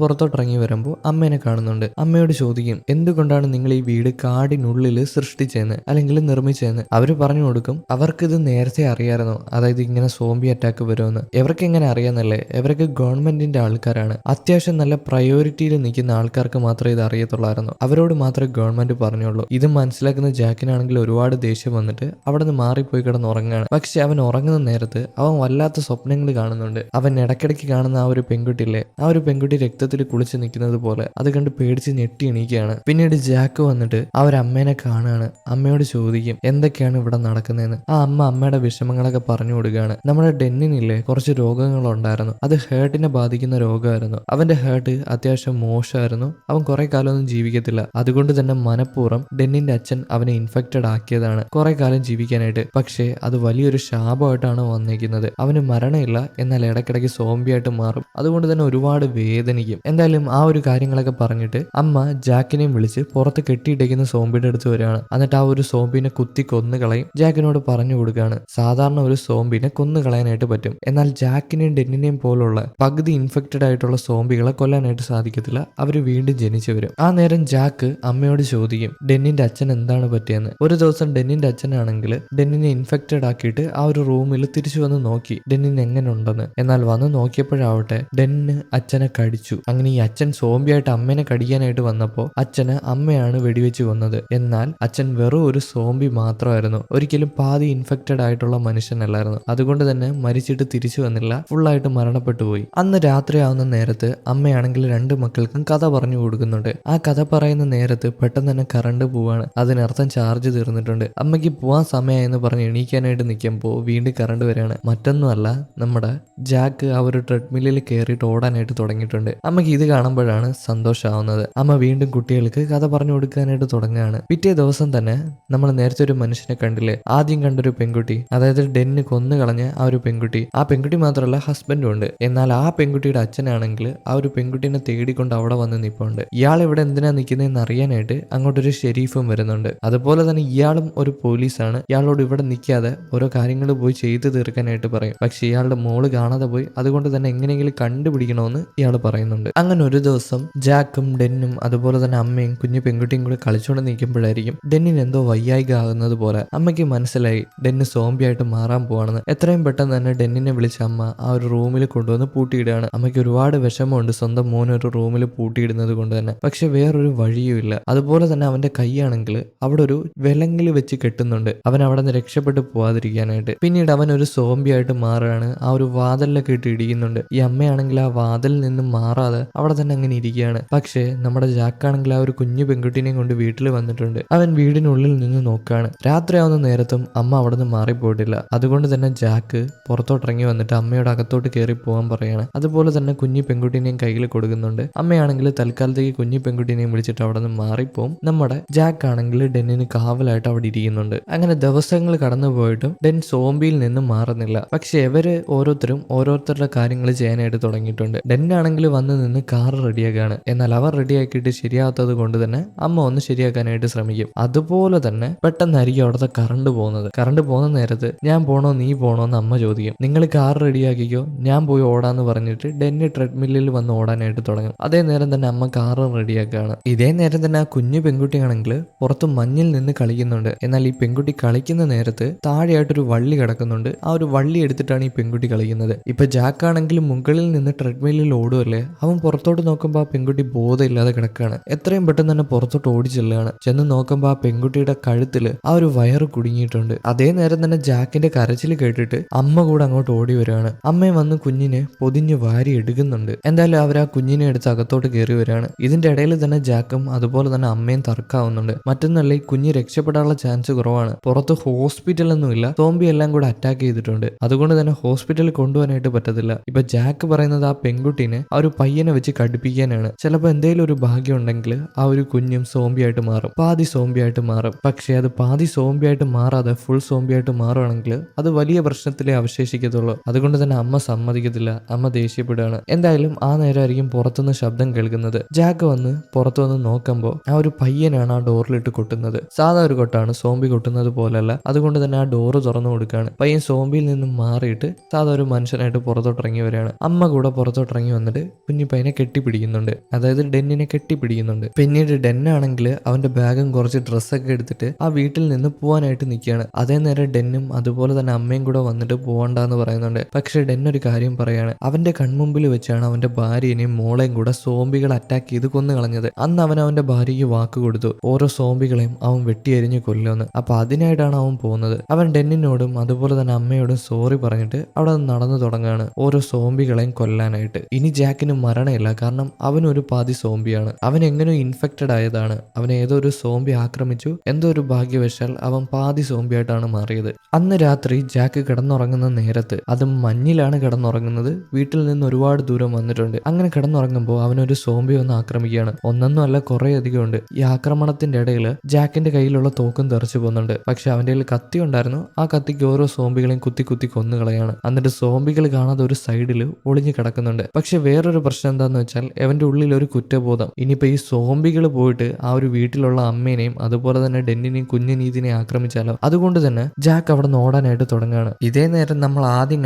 പുറത്തോട്ടിറങ്ങി വരുമ്പോൾ അമ്മേനെ കാണുന്നുണ്ട്. അമ്മയോട് ചോദിക്കും എന്തുകൊണ്ടാണ് നിങ്ങൾ ഈ വീട് കാടിനുള്ളിൽ സൃഷ്ടിച്ചതെന്ന് അല്ലെങ്കിൽ നിർമ്മിച്ചതെന്ന്. അവര് പറഞ്ഞു കൊടുക്കും അവർക്കിത് നേരത്തെ അറിയാമായിരുന്നു, അതായത് ഇങ്ങനെ സോംബി അറ്റാക്ക് വരുമെന്ന്. ഇവർക്ക് എങ്ങനെ അറിയാന്നല്ലേ, ഇവർക്ക് ഗവൺമെന്റിന്റെ ആൾക്കാരാണ്. അത്യാവശ്യം നല്ല പ്രയോറിറ്റിയിൽ നിൽക്കുന്ന ആൾക്കാർക്ക് മാത്രമേ ഇത് അറിയത്തുള്ളായിരുന്നു. അവരോട് മാത്രമേ ഗവൺമെന്റ് പറഞ്ഞുള്ളൂ. ഇത് മനസ്സിലാക്കുന്ന ജാക്കിനാണെങ്കിൽ ഒരുപാട് ദേഷ്യം വന്നിട്ട് അവിടെ നിന്ന് മാറിപ്പോയി കിടന്ന് ഉറങ്ങാണ്. പക്ഷെ അവൻ ഉറങ്ങുന്ന നേരത്ത് അവൻ വല്ലാത്ത സ്വപ്നങ്ങൾ കാണുന്നുണ്ട്. അവൻ ഇടയ്ക്കിടയ്ക്ക് കാണുന്ന ആ ഒരു പെൺകുട്ടിയില്ലേ, ആ ഒരു പെൺകുട്ടി രക്തത്തിൽ കുളിച്ച് നിൽക്കുന്നത് പോലെ അത് കണ്ട് പേടിച്ച് ഞെട്ടി എണീക്കുകയാണ്. പിന്നീട് ജാക്ക് വന്നിട്ട് ആ ഒരു അമ്മേനെ കാണുകയാണ്. അമ്മയോട് ചോദിക്കും എന്തൊക്കെയാണ് ഇവിടെ നടക്കുന്നതെന്ന്. ആ അമ്മയുടെ വിഷമങ്ങളൊക്കെ പറഞ്ഞു കൊടുക്കുകയാണ്. നമ്മുടെ ഡെന്നിനില്ലേ കുറച്ച് രോഗങ്ങളുണ്ടായിരുന്നു. അത് ഹേർട്ടിനെ ബാധിക്കുന്ന രോഗമായിരുന്നു. അവന്റെ ഹേർട്ട് അത്യാവശ്യം മോശമായിരുന്നു. അവൻ കുറെ കാലമൊന്നും ജീവിക്കത്തില്ല. അതുകൊണ്ട് തന്നെ മനഃപൂർവ്വം ഡെന്നിന്റെ അച്ഛൻ അവനെ ഇൻഫെക്റ്റഡ് ആക്കിയതാണ് കുറെ കാലം ജീവിക്കാനായിട്ട്. പക്ഷേ അത് വലിയൊരു ശാപമായിട്ടാണ് വന്നേക്കുന്നത്. അവന് മരണമില്ല, എന്നാൽ ഇടയ്ക്കിടയ്ക്ക് സോംബിയായിട്ട് മാറും. അതുകൊണ്ട് തന്നെ ഒരുപാട് വേദനിക്കും. എന്തായാലും ആ ഒരു കാര്യങ്ങളൊക്കെ പറഞ്ഞിട്ട് അമ്മ ജാക്കിനെയും വിളിച്ച് പുറത്ത് കെട്ടിയിട്ടേക്കുന്ന സോംബിയുടെ അടുത്ത് വരികയാണ്. എന്നിട്ട് ആ ഒരു സോംബിനെ കുത്തി കൊന്നുകളയും. ജാക്കിനോട് പറഞ്ഞു കൊടുക്കുകയാണ് സാധാരണ ഒരു സോംബിനെ കൊന്നുകളയാനായിട്ട് പറ്റും, എന്നാൽ ജാക്കിനെയും ഡെന്നിനെയും പോലുള്ള പകുതി ഇൻഫെക്റ്റഡ് ആയിട്ടുള്ള സോംബികളെ കൊല്ലാനായിട്ട് സാധിക്കത്തില്ല. അവര് വീണ്ടും ജനിച്ചു വരും. ആ നേരം ജാക്ക് അമ്മയോട് ചോദിക്കും ഡെന്നിന്റെ അച്ഛൻ എന്താണ് പറ്റിയെന്ന്. ഒരു ദിവസം ഡെന്നിന്റെ അച്ഛനാണെങ്കിൽ ഡെന്നിനെ ഇൻഫെക്റ്റഡ് ആക്കിയിട്ട് ആ ഒരു റൂമിൽ തിരിച്ചു വന്ന് നോക്കി ഡെന്നിന് എങ്ങനെ ഉണ്ടെന്ന്. എന്നാൽ വന്ന് നോക്കിയപ്പോഴാവട്ടെ ഡെന്നിന് അച്ഛനെ കടിച്ചു. അങ്ങനെ ഈ അച്ഛൻ സോംബിയായിട്ട് അമ്മേനെ കടിക്കാനായിട്ട് വന്നപ്പോൾ അച്ഛന് അമ്മയാണ് വെടിവെച്ച് കൊന്നത്. എന്നാൽ അച്ഛൻ വെറും ഒരു സോംബി മാത്രമായിരുന്നു, ഒരിക്കലും പാതി ഇൻഫെക്റ്റഡ് ആയിട്ടുള്ള മനുഷ്യനല്ലായിരുന്നു. അതുകൊണ്ട് തന്നെ മരിച്ചിട്ട് തിരിച്ചു വന്നില്ല, ഫുള്ളായിട്ട് മരണപ്പെട്ടു പോയി. അന്ന് രാത്രിയാവുന്ന നേരത്ത് അമ്മയാണെങ്കിൽ രണ്ട് മക്കൾക്കും കഥ പറഞ്ഞു കൊടുക്കുന്നുണ്ട്. ആ കഥ പറയുന്ന നേരത്ത് പെട്ടെന്ന് തന്നെ കറണ്ട് പോവാണ്. അതിനർത്ഥം ചാർജ് തീർന്നിട്ടുണ്ട്. അമ്മയ്ക്ക് പോവാൻ സമയമായെന്ന് പറഞ്ഞ് എണീക്കാനായിട്ട് നിൽക്കുമ്പോൾ വീണ്ടും കറണ്ട് വരികയാണ്. മറ്റൊന്നുമല്ല, നമ്മുടെ ജാക്ക് ആ ഒരു ട്രെഡ്മില്ലിൽ കയറിയിട്ട് ഓടാനായിട്ട് തുടങ്ങിയിട്ടുണ്ട്. അമ്മയ്ക്ക് ഇത് കാണുമ്പോഴാണ് സന്തോഷമാവുന്നത്. അമ്മ വീണ്ടും കുട്ടികൾക്ക് കഥ പറഞ്ഞു കൊടുക്കാനായിട്ട് തുടങ്ങുകയാണ്. പിറ്റേ ദിവസം തന്നെ നമ്മൾ നേരത്തെ ഒരു മനുഷ്യനെ കണ്ടില്ലേ, ആദ്യം കണ്ടൊരു പെൺകുട്ടി, അതായത് ഡെന്ന് കൊന്നു കളഞ്ഞ ആ ഒരു പെൺകുട്ടി. ആ പെൺകുട്ടി മാത്രമല്ല ഹസ്ബൻഡും ഉണ്ട്. എന്നാൽ ആ പെൺകുട്ടിയുടെ അച്ഛനാണെങ്കിൽ ആ ഒരു പെൺകുട്ടീനെ തേടിക്കൊണ്ട് അവിടെ വന്ന് നിൽപ്പുണ്ട്. ഇയാൾ ഇവിടെ എന്തിനാ നിൽക്കുന്നതെന്ന് അറിയാനായിട്ട് അങ്ങോട്ടൊരു ഷെരീഫും വരുന്നുണ്ട്. അതുപോലെ തന്നെ ഇയാളും ഒരു പോലീസാണ്. ഇയാളോട് ഇവിടെ നിൽക്കാതെ ഓരോ കാര്യങ്ങൾ പോയി ചെയ്തു തീർക്കാനായിട്ട് പറയും. പക്ഷെ ഇയാളുടെ മോള് കാണാതെ പോയി, അതുകൊണ്ട് തന്നെ എങ്ങനെയെങ്കിലും കണ്ടുപിടിക്കണമെന്ന് ഇയാൾ പറയുന്നുണ്ട്. അങ്ങനെ ഒരു ദിവസം ജാക്കും ഡെന്നും അതുപോലെ തന്നെ അമ്മയും കുഞ്ഞു പെൺകുട്ടിയും കൂടി കളിച്ചുകൊണ്ട് നിൽക്കുമ്പോഴായിരിക്കും ഡെന്നിന് എന്തോ വയ്യായിക ആകുന്നത് പോലെ. അമ്മയ്ക്ക് മനസ്സിലായി ഡെന്ന് സോംബിയായിട്ട് മാറാൻ പോവാണെന്ന്. എത്രയും പെട്ടെന്ന് തന്നെ ഡെന്നിനെ വിളിച്ച അമ്മ ആ ഒരു റൂമിൽ കൊണ്ടുവന്ന് പൂട്ടിയിടുകയാണ്. അമ്മയ്ക്ക് ഒരുപാട് വിഷമമുണ്ട് സ്വന്തം മോൻ ഒരു റൂമിൽ പൂട്ടിയിടുന്നത് കൊണ്ട് തന്നെ. പക്ഷെ വേറൊരു വഴിയും ഇല്ല. അതുപോലെ തന്നെ അവന്റെ കൈയാണെങ്കിൽ അവിടെ ഒരു വിലങ്ങിൽ വെച്ച് കെട്ടുന്നുണ്ട്, അവൻ അവിടെ നിന്ന് രക്ഷപ്പെട്ടു പോവാതിരിക്കാനായിട്ട്. പിന്നീട് അവൻ ഒരു സോംബിയായിട്ട് മാറുകയാണ്. ആ ഒരു വാതിലിലൊക്കെ ഇട്ട് ഇടിക്കുന്നുണ്ട്. ഈ അമ്മയാണെങ്കിൽ ആ വാതിലിൽ നിന്നും മാറാതെ അവിടെ തന്നെ അങ്ങനെ ഇരിക്കുകയാണ്. പക്ഷേ നമ്മുടെ ജാക്കാണെങ്കിൽ ആ ഒരു കുഞ്ഞു പെൺകുട്ടീനെയും കൊണ്ട് വീട്ടിൽ വന്നിട്ടുണ്ട്. അവൻ വീടിനുള്ളിൽ നിന്ന് നോക്കുകയാണ്. രാത്രിയാവുന്ന നേരത്തും അമ്മ അവിടെ നിന്ന് മാറിപ്പോയിട്ടില്ല. അതുകൊണ്ട് തന്നെ ജാക്ക് പുറത്തോട്ടിറങ്ങി വന്നിട്ട് അമ്മയോട് അകത്തോട്ട് കയറി പോകാൻ പറയാണ്. അതുപോലെ തന്നെ കുഞ്ഞു പെൺകുട്ടീനെയും കയ്യിൽ കൊടുക്കുന്നുണ്ട്. അമ്മയാണെങ്കിൽ തൽക്കാലത്തേക്ക് കുഞ്ഞു പെൺകുട്ടീനെയും വിളിച്ചിട്ട് അവിടെ നിന്ന് മാറിപ്പോവും. നമ്മുടെ ജാക്ക് ആണെങ്കിൽ ഡെന്നിന് കാവലായിട്ട് അവിടെ ഇരിക്കുന്നുണ്ട്. അങ്ങനെ ദിവസങ്ങൾ കടന്നു പോയിട്ടും ഡെൻ സോംബിയിൽ നിന്നും മാറുന്നില്ല. പക്ഷെ ഇവര് ഓരോരുത്തരും ഓരോരുത്തരുടെ കാര്യങ്ങൾ ചെയ്യാനായിട്ട് തുടങ്ങിയിട്ടുണ്ട്. ഡെന്നാണെങ്കിൽ വന്ന് നിന്ന് കാർ റെഡിയാക്കാണ്. എന്നാൽ അവർ റെഡിയാക്കിയിട്ട് ശരിയാകാത്തത് കൊണ്ട് തന്നെ അമ്മ ഒന്ന് ശരിയാക്കാനായിട്ട് ശ്രമിക്കും. അതുപോലെ തന്നെ പെട്ടെന്നായിരിക്കും അവിടുത്തെ കറണ്ട് പോകുന്നത്. കറണ്ട് പോകുന്ന നേരത്ത് ഞാൻ പോണോ നീ പോണോ എന്ന് അമ്മ ചോദിക്കും. നിങ്ങൾ കാർ റെഡിയാക്കിക്കോ, ഞാൻ പോയി ഓടാന്ന് പറഞ്ഞിട്ട് ഡെന്നി ട്രെഡ്മില്ലിൽ വന്ന് ഓടാനായിട്ട് തുടങ്ങും. അതേ നേരം തന്നെ അമ്മ കാർ റെഡിയാക്കുകയാണ്. ഇതേ നേരം തന്നെ ആ കുഞ്ഞു പെൺകുട്ടിയാണെങ്കിൽ പുറത്ത് മഞ്ഞിൽ നിന്ന് കളിക്കുന്നുണ്ട്. എന്നാൽ ഈ പെൺകുട്ടി കളിക്കുന്ന നേരത്ത് താഴെയായിട്ടൊരു വള്ളി കിടക്കുന്നുണ്ട്. ആ ഒരു വള്ളി എടുത്തിട്ടാണ് ഈ പെൺകുട്ടി കളിക്കുന്നത്. ഇപ്പൊ ജാക്കാണെങ്കിൽ മുകളിൽ നിന്ന് ട്രെഡ്മില്ലിൽ ഓടുമല്ലേ, അവൻ പുറത്തോട്ട് നോക്കുമ്പോൾ ആ പെൺകുട്ടി ബോധമില്ലാതെ കിടക്കുകയാണ്. എത്രയും പെട്ടെന്ന് തന്നെ പുറത്തോട്ട് ഓടി ചെല്ലുകയാണ്. ചെന്ന് നോക്കുമ്പോൾ ആ പെൺകുട്ടിയുടെ കഴുത്തില് ആ ഒരു വയറ് കുടുങ്ങിയിട്ടുണ്ട്. അതേ നേരം തന്നെ ജാക്കിന്റെ കരച്ചിൽ കേട്ടിട്ട് അമ്മ കൂടെ അങ്ങോട്ട് ഓടി വരികയാണ്. അമ്മയും വന്ന് കുഞ്ഞിനെ പൊതിഞ്ഞ് വാരി എടുക്കുന്നുണ്ട്. എന്തായാലും അവർ ആ കുഞ്ഞിനെ എടുത്ത് അകത്തോട്ട് കയറി വരികയാണ്. ഇതിന്റെ ഇടയിൽ തന്നെ ജാക്കും അതുപോലെ തന്നെ അമ്മയും തർക്കാവുന്നുണ്ട്. മറ്റൊന്നല്ല, ഈ കുഞ്ഞ് രക്ഷപ്പെടാനുള്ള ചാൻസ് കുറവാണ്. പുറത്ത് ഹോസ്പിറ്റലൊന്നുമില്ല, സോംബി എല്ലാം കൂടെ അറ്റാക്ക് ചെയ്തിട്ടുണ്ട്. അതുകൊണ്ട് തന്നെ ഹോസ്പിറ്റലിൽ കൊണ്ടുപോകാനായിട്ട് പറ്റത്തില്ല. ഇപ്പൊ ജാക്ക് പറയുന്നത് ആ പെൺകുട്ടീനെ ആ ഒരു പയ്യനെ വെച്ച് കടുപ്പിക്കാനാണ്. ചിലപ്പോൾ എന്തെങ്കിലും ഒരു ഭാഗ്യം ഉണ്ടെങ്കിൽ ആ ഒരു കുഞ്ഞും സോംബിയായിട്ട് മാറും, പാതി സോംബിയായിട്ട് മാറും. പക്ഷെ അത് പാതി സോംബിയായിട്ട് മാറാതെ ഫുൾ സോംബിയായിട്ട് മാറുകയാണെങ്കിൽ അത് വലിയ പ്രശ്നത്തിലേ അവശേഷിക്കത്തുള്ളൂ. അതുകൊണ്ട് തന്നെ അമ്മ സമ്മതിക്കത്തില്ല. അമ്മ ദേഷ്യപ്പെടുകയാണ്. എന്തായാലും ആ നേരമായിരിക്കും പുറത്തുനിന്ന് ശബ്ദം കേൾക്കുന്നത്. ജാക്ക് വന്ന് പുറത്തു വന്ന് നോക്കുമ്പോൾ ആ ഒരു പയ്യനാണ് ആ ഡോറിലിട്ട് കൊട്ടുന്നത്. സാധാ ഒരു കൊട്ടാണ്, സോംബി കൊട്ടുന്നത് പോലല്ല. അതുകൊണ്ട് തന്നെ ആ ഡോറ് തുറന്നു കൊടുക്കുകയാണ്. പയ്യൻ സോംബിയിൽ നിന്നും മാറിയിട്ട് സാധാ ഒരു മനുഷ്യനായിട്ട് പുറത്തോട്ടിറങ്ങി വരികയാണ്. അമ്മ കൂടെ പുറത്തോട്ടിറങ്ങി വന്നിട്ട് കുഞ്ഞി പയ്യനെ കെട്ടിപ്പിടിക്കുന്നുണ്ട്, അതായത് ഡെന്നിനെ കെട്ടിപ്പിടിക്കുന്നുണ്ട്. പിന്നീട് ഡെന്നാണെങ്കിൽ അവന്റെ ബാഗും കുറച്ച് ഡ്രസ്സൊക്കെ എടുത്തിട്ട് ആ വീട്ടിൽ നിന്ന് പോകാനായിട്ട് നിൽക്കുകയാണ്. അതേ നേരം ഡെന്നും അതുപോലെ തന്നെ അമ്മയും കൂടെ വന്നിട്ട് പോകണ്ടെന്ന് പറയുന്നുണ്ട്. പക്ഷെ ഡെൻ ഒരു കാര്യം പറയാണ്, അവന്റെ കൺമുമ്പിൽ വെച്ചാണ് അവന്റെ ഭാര്യനെയും മോളെയും കൂടെ സോംബികൾ അറ്റാക്ക് ചെയ്ത് കൊന്നു കളഞ്ഞത്. അന്ന് അവൻ അവന്റെ ഭാര്യയ്ക്ക് വാക്ക് കൊടുത്തു ഓരോ സോംബികളെയും അവൻ വെട്ടിയെരിഞ്ഞ് കൊല്ലുമെന്ന്. അപ്പൊ അതിനായിട്ടാണ് അവൻ പോകുന്നത്. അവൻ ഡെന്നിനോടും അതുപോലെ തന്നെ അമ്മയോടും സോറി പറഞ്ഞിട്ട് അവിടെ നിന്ന് നടന്നു തുടങ്ങുകയാണ് ഓരോ സോംബികളെയും കൊല്ലാനായിട്ട്. ഇനി ജാക്കിന് മരണമില്ല, കാരണം അവനൊരു പാതി സോംബിയാണ്. അവൻ എങ്ങനെയോ ഇൻഫെക്റ്റഡ് ആയതാണ്. അവൻ ഏതോ ഒരു സോംബി ആക്രമിച്ചു, എന്തോ ഒരു ഭാഗ്യവശാൽ അവൻ പാതി സോംബിയായിട്ടാണ് മാറിയത്. അന്ന് രാത്രി ജാക്ക് കിടന്നുറങ്ങുന്ന നേരത്ത്, അതും മഞ്ഞിലാണ് കിടന്നുറങ്ങുന്നത്, വീട്ടിൽ നിന്ന് ഒരുപാട് ദൂരം വന്നിട്ടുണ്ട്. അങ്ങനെ കിടന്നുറങ്ങുമ്പോൾ അവനൊരു സോംബി വന്ന് ആക്രമിക്കുകയാണ്. ഒന്നൊന്നും അല്ല, കുറെ അധികം ഉണ്ട്. ഈ ആക്രമണത്തിന്റെ ഇടയിൽ ജാക്കിന്റെ കയ്യിലുള്ള തോക്കും തെറിച്ചു പോകുന്നുണ്ട്. പക്ഷെ അവന്റെ കയ്യിൽ കത്തി ഉണ്ടായിരുന്നു. ആ കത്തിക്ക് ഓരോ സോംബികളെയും കുത്തി കുത്തി കൊന്നുകളയാണ്. എന്നിട്ട് സോംബികൾ കാണാതെ ഒരു സൈഡിൽ ഒളിഞ്ഞു കിടക്കുന്നുണ്ട്. പക്ഷെ വേറൊരു പ്രശ്നം എന്താന്ന് വെച്ചാൽ അവന്റെ ഉള്ളിൽ ഒരു കുറ്റബോധം. ഇനിയിപ്പോ ഈ സോംബികൾ പോയിട്ട് ആ ഒരു വീട്ടിലുള്ള അമ്മേനെയും അതുപോലെ തന്നെ ഡെന്നിനെയും കുഞ്ഞനീതിനെയും ആക്രമിച്ചാലോ. അതുകൊണ്ട് തന്നെ ജാക്ക് അവിടെ നിന്ന് ഓടാനായിട്ട് തുടങ്ങുകയാണ്. ഇതേ നേരം നമ്മൾ ആദ്യം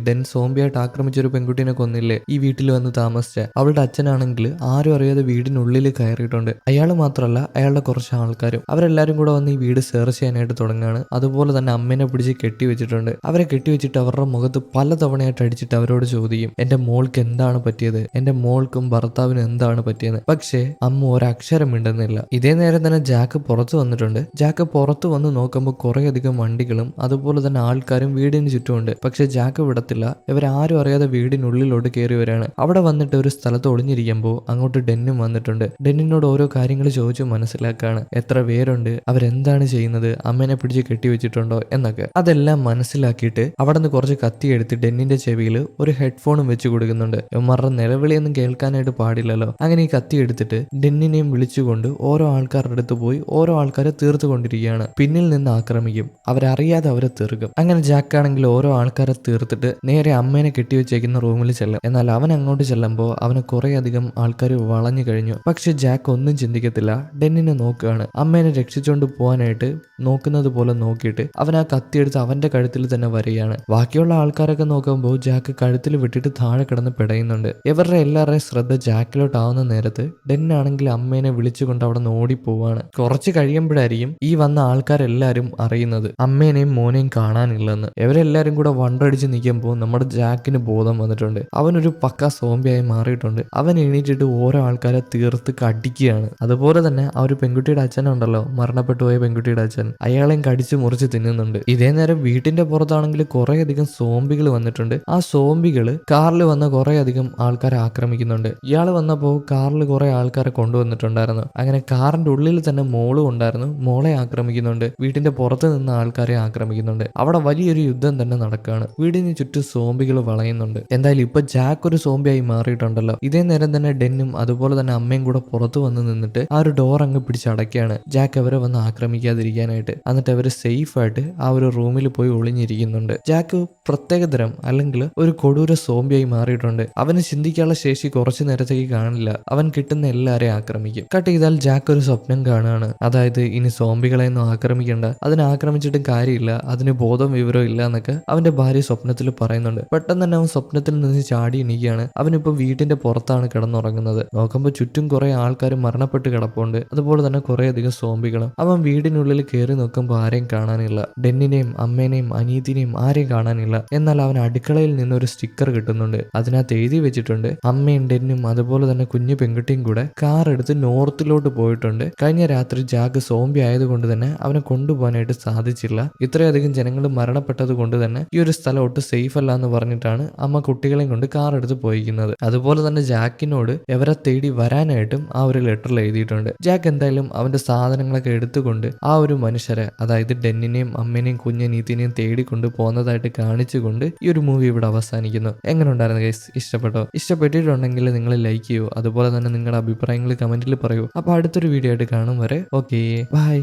ഡെൻ സോംബിയായിട്ട് ആക്രമിച്ച ഒരു പെൺകുട്ടീനെ കൊന്നില്ലേ ഈ വീട്ടിൽ വന്ന് താമസിച്ച. അവളുടെ അച്ഛനാണെങ്കിൽ ആരും അറിയാതെ വീടിനുള്ളിൽ കയറിയിട്ടുണ്ട്. അയാൾ മാത്രമല്ല, അയാളുടെ കുറച്ച് ആൾക്കാരും. അവരെല്ലാരും കൂടെ വന്ന് ഈ വീട് സെർച്ച് ചെയ്യാനായിട്ട് തുടങ്ങുകയാണ്. അതുപോലെ തന്നെ അമ്മേനെ പിടിച്ച് കെട്ടിവെച്ചിട്ടുണ്ട്. അവരെ കെട്ടിവെച്ചിട്ട് അവരുടെ മുഖത്ത് പല തവണയായിട്ട് അടിച്ചിട്ട് അവരോട് ചോദിക്കും, എന്റെ മോൾക്ക് എന്താണ് പറ്റിയത്, എന്റെ മോൾക്കും ഭർത്താവിനും എന്താണ് പറ്റിയത്. പക്ഷേ അമ്മ ഒരക്ഷരം മിണ്ടുന്നില്ല. ഇതേ നേരം തന്നെ ജാക്ക് പുറത്തു വന്നിട്ടുണ്ട്. ജാക്ക് പുറത്തു വന്ന് നോക്കുമ്പോൾ കുറെ അധികം വണ്ടികളും അതുപോലെ തന്നെ ആൾക്കാരും വീടിന് ചുറ്റുമുണ്ട്. പക്ഷെ ജാക്ക് വിടത്തില്ല. ഇവരാരും അറിയാതെ വീടിനുള്ളിലോട്ട് കയറി വരികയാണ്. അവിടെ വന്നിട്ട് ഒരു സ്ഥലത്ത് ഒളിഞ്ഞിരിക്കുമ്പോൾ അങ്ങോട്ട് ഡെന്നും വന്നിട്ടുണ്ട്. ഡെന്നിനോട് ഓരോ കാര്യങ്ങൾ ചോദിച്ചു മനസ്സിലാക്കാണ്. എത്ര പേരുണ്ട്, അവരെന്താണ് ചെയ്യുന്നത്, അമ്മേനെ പിടിച്ച് കെട്ടിവെച്ചിട്ടുണ്ടോ എന്നൊക്കെ. അതെല്ലാം മനസ്സിലാക്കിയിട്ട് അവിടെ നിന്ന് കുറച്ച് കത്തി എടുത്ത് ഡെന്നിന്റെ ചെവിയിൽ ഒരു ഹെഡ്ഫോണും വെച്ച് കൊടുക്കുന്നുണ്ട്. ഇവന്മാരുടെ നിലവിളിയൊന്നും കേൾക്കാനായിട്ട് പാടില്ലല്ലോ. അങ്ങനെ ഈ കത്തി എടുത്തിട്ട് ഡെന്നിനെയും വിളിച്ചുകൊണ്ട് ഓരോ ആൾക്കാരുടെ അടുത്ത് പോയി ഓരോ ആൾക്കാരെ തീർത്തുകൊണ്ടിരിക്കുകയാണ്. പിന്നിൽ നിന്ന് ആക്രമിക്കും, അവരറിയാതെ അവരെ തീർക്കും. അങ്ങനെ ജാക്കാണെങ്കിൽ ഓരോ ആൾക്കാരെ തീർത്തിട്ട് നേരെ അമ്മേനെ കെട്ടിവെച്ചേക്കുന്ന റൂമിൽ ചെല്ലും. എന്നാൽ അവൻ അങ്ങോട്ട് ചെല്ലുമ്പോൾ അവന് കുറെ അധികം ആൾക്കാർ വളഞ്ഞു കഴിഞ്ഞു. പക്ഷെ ജാക്ക് ഒന്നും ചിന്തിക്കത്തില്ല, ഡെന്നിനെ നോക്കുകയാണ്. അമ്മേനെ രക്ഷിച്ചുകൊണ്ട് പോകാനായിട്ട് നോക്കുന്നത് പോലെ നോക്കിയിട്ട് അവൻ ആ കത്തിയെടുത്ത് അവന്റെ കഴുത്തിൽ തന്നെ വരികയാണ്. ബാക്കിയുള്ള ആൾക്കാരൊക്കെ നോക്കുമ്പോൾ ജാക്ക് കഴുത്തിൽ വിട്ടിട്ട് താഴെ കിടന്ന് പിടയുന്നുണ്ട്. ഇവരുടെ എല്ലാവരുടെയും ശ്രദ്ധ ജാക്കിലോട്ടാവുന്ന നേരത്ത് ഡെന്നാണെങ്കിൽ അമ്മേനെ വിളിച്ചുകൊണ്ട് അവിടെ നിന്ന് ഓടിപ്പോവാണ്. കുറച്ച് കഴിയുമ്പോഴായിരിക്കും ഈ വന്ന ആൾക്കാരെല്ലാരും അറിയുന്നത് അമ്മേനെയും മോനെയും കാണാനില്ലെന്ന്. ഇവരെല്ലാരും കൂടെ വണ്ടടിച്ച് നിൽക്കുമ്പോൾ നമ്മുടെ ജാക്കിന് ബോധം വന്നിട്ടുണ്ട്. അവനൊരു പക്ക സോംബിയായി മാറിയിട്ടുണ്ട്. അവൻ എണീറ്റിട്ട് ഓരോ ആൾക്കാരെ തീർത്ത് കടിക്കുകയാണ്. അതുപോലെ തന്നെ ആ ഒരു പെൺകുട്ടിയുടെ അച്ഛനുണ്ടല്ലോ, മരണപ്പെട്ടു പോയ പെൺകുട്ടിയുടെ അച്ഛൻ, അയാളെയും കടിച്ചു മുറിച്ച് തിന്നുന്നുണ്ട്. ഇതേ നേരം വീട്ടിന്റെ പുറത്താണെങ്കിൽ കുറെ അധികം സോംബികൾ വന്നിട്ടുണ്ട്. ആ സോംബികൾ കാറിൽ വന്ന കുറെ അധികം ആൾക്കാരെ ആക്രമിക്കുന്നുണ്ട്. ഇയാൾ വന്നപ്പോൾ കാറിൽ കുറെ ആൾക്കാരെ കൊണ്ടുവന്നിട്ടുണ്ടായിരുന്നു. അങ്ങനെ കാറിന്റെ ഉള്ളിൽ തന്നെ മോളും ഉണ്ടായിരുന്നു. മോളെ ആക്രമിക്കുന്നുണ്ട്. വീട്ടിന്റെ പുറത്ത് നിന്ന് ആൾക്കാരെ ആക്രമിക്കുന്നുണ്ട്. അവിടെ വലിയൊരു യുദ്ധം തന്നെ നടക്കുകയാണ്. വീടിന് ചുറ്റും സോംബികൾ വളയുന്നുണ്ട്. എന്തായാലും ഇപ്പൊ ജാക്ക് ഒരു സോംബിയായി മാറിയിട്ടുണ്ടല്ലോ. ഇതേ നേരം തന്നെ ഡെന്നും അതുപോലെ തന്നെ അമ്മയും കൂടെ പുറത്തു വന്ന് നിന്നിട്ട് ആ ഒരു ഡോർ അങ്ങ് പിടിച്ചടക്കുകയാണ്, ജാക്ക് അവരെ വന്ന് ആക്രമിക്കാതിരിക്കാനായിട്ട്. എന്നിട്ട് അവര് സേഫ് ആയിട്ട് ആ ഒരു റൂമിൽ പോയി ഒളിഞ്ഞിരിക്കുന്നുണ്ട്. ജാക്ക് പ്രത്യേകതരം അല്ലെങ്കിൽ ഒരു കൊടൂര സോംബിയായി മാറിയിട്ടുണ്ട്. അവന് ചിന്തിക്കാനുള്ള ശേഷി കുറച്ചു നേരത്തേക്ക് കാണില്ല. അവൻ കിട്ടുന്ന എല്ലാരെയും ആക്രമിക്കും. കട്ട് ചെയ്താൽ ജാക്ക് ഒരു സ്വപ്നം കാണുകയാണ്. അതായത് ഇനി സോംബികളെയൊന്നും ആക്രമിക്കണ്ട, അതിനെ ആക്രമിച്ചിട്ടും കാര്യമില്ല, അതിന് ബോധം വിവരം ഇല്ല എന്നൊക്കെ അവന്റെ ഭാര്യ സ്വപ്നത്തിൽ പറയുന്നുണ്ട്. പെട്ടെന്ന് തന്നെ അവൻ സ്വപ്നത്തിൽ നിന്ന് ചാടി എണീക്കുകയാണ്. അവനിപ്പോ വീട്ടിന്റെ പുറത്താണ് കിടന്നുറങ്ങുന്നത്. നോക്കുമ്പോൾ ചുറ്റും കുറെ ആൾക്കാർ മരണപ്പെട്ട് കിടപ്പുണ്ട്. അതുപോലെ തന്നെ കുറെ അധികം സോംബികളും. അവൻ വീടിനുള്ളിൽ കയറി നോക്കുമ്പോൾ ആരെയും കാണാനില്ല. ഡെന്നിനെയും അമ്മേനെയും അനീതിനെയും ആരെയും കാണാനില്ല. എന്നാൽ അവൻ അടുക്കളയിൽ നിന്ന് ഒരു സ്റ്റിക്കർ കിട്ടുന്നുണ്ട്. അതിനകത്ത് എഴുതി വെച്ചിട്ടുണ്ട്, അമ്മയും ഡെന്നും അതുപോലെ തന്നെ കുഞ്ഞു പെൺകുട്ടിയും കൂടെ കാർ എടുത്ത് നോർത്തിലോട്ട് പോയിട്ടുണ്ട്. കഴിഞ്ഞ രാത്രി ജാക്ക് സോംബി ആയതുകൊണ്ട് തന്നെ അവനെ കൊണ്ടുപോകാനായിട്ട് സാധിച്ചില്ല. ഇത്രയധികം ജനങ്ങൾ മരണപ്പെട്ടത് കൊണ്ട് തന്നെ ഈ ഒരു സ്ഥലം ഒട്ടും സേഫ് അല്ല എന്ന് പറഞ്ഞിട്ടാണ് അമ്മ കുട്ടികളെയും കൊണ്ട് കാർ എടുത്ത് പോയിരിക്കുന്നത്. അതുപോലെ തന്നെ ജാക്കിനോട് എവരെ തേടി വരാനായിട്ടും ആ ഒരു ലെറ്ററിൽ എഴുതിയിട്ടുണ്ട്. ജാക്ക് എന്തായാലും അവന്റെ സാധനങ്ങളൊക്കെ എടുത്തുകൊണ്ട് ആ ഒരു മനുഷ്യരെ, അതായത് ഡെന്നിനെയും അമ്മേനെയും കുഞ്ഞനീത്തിനെയും തേടിക്കൊണ്ട് പോകുന്നതായിട്ട് കാണിച്ചുകൊണ്ട് ഈ ഒരു മൂവി ഇവിടെ അവസാനിക്കുന്നു. എങ്ങനെ ഉണ്ടായിരുന്നു ഗൈസ്? ഇഷ്ടപ്പെട്ടോ? ഇഷ്ടപ്പെട്ടിട്ടുണ്ടെങ്കിൽ നിങ്ങൾ ലൈക്ക് ചെയ്യൂ. അതുപോലെ തന്നെ നിങ്ങളുടെ അഭിപ്രായങ്ങൾ കമന്റിൽ പറയൂ. അപ്പൊ അടുത്തൊരു വീഡിയോ ആയിട്ട് കാണും വരെ ഓക്കെ ബൈ.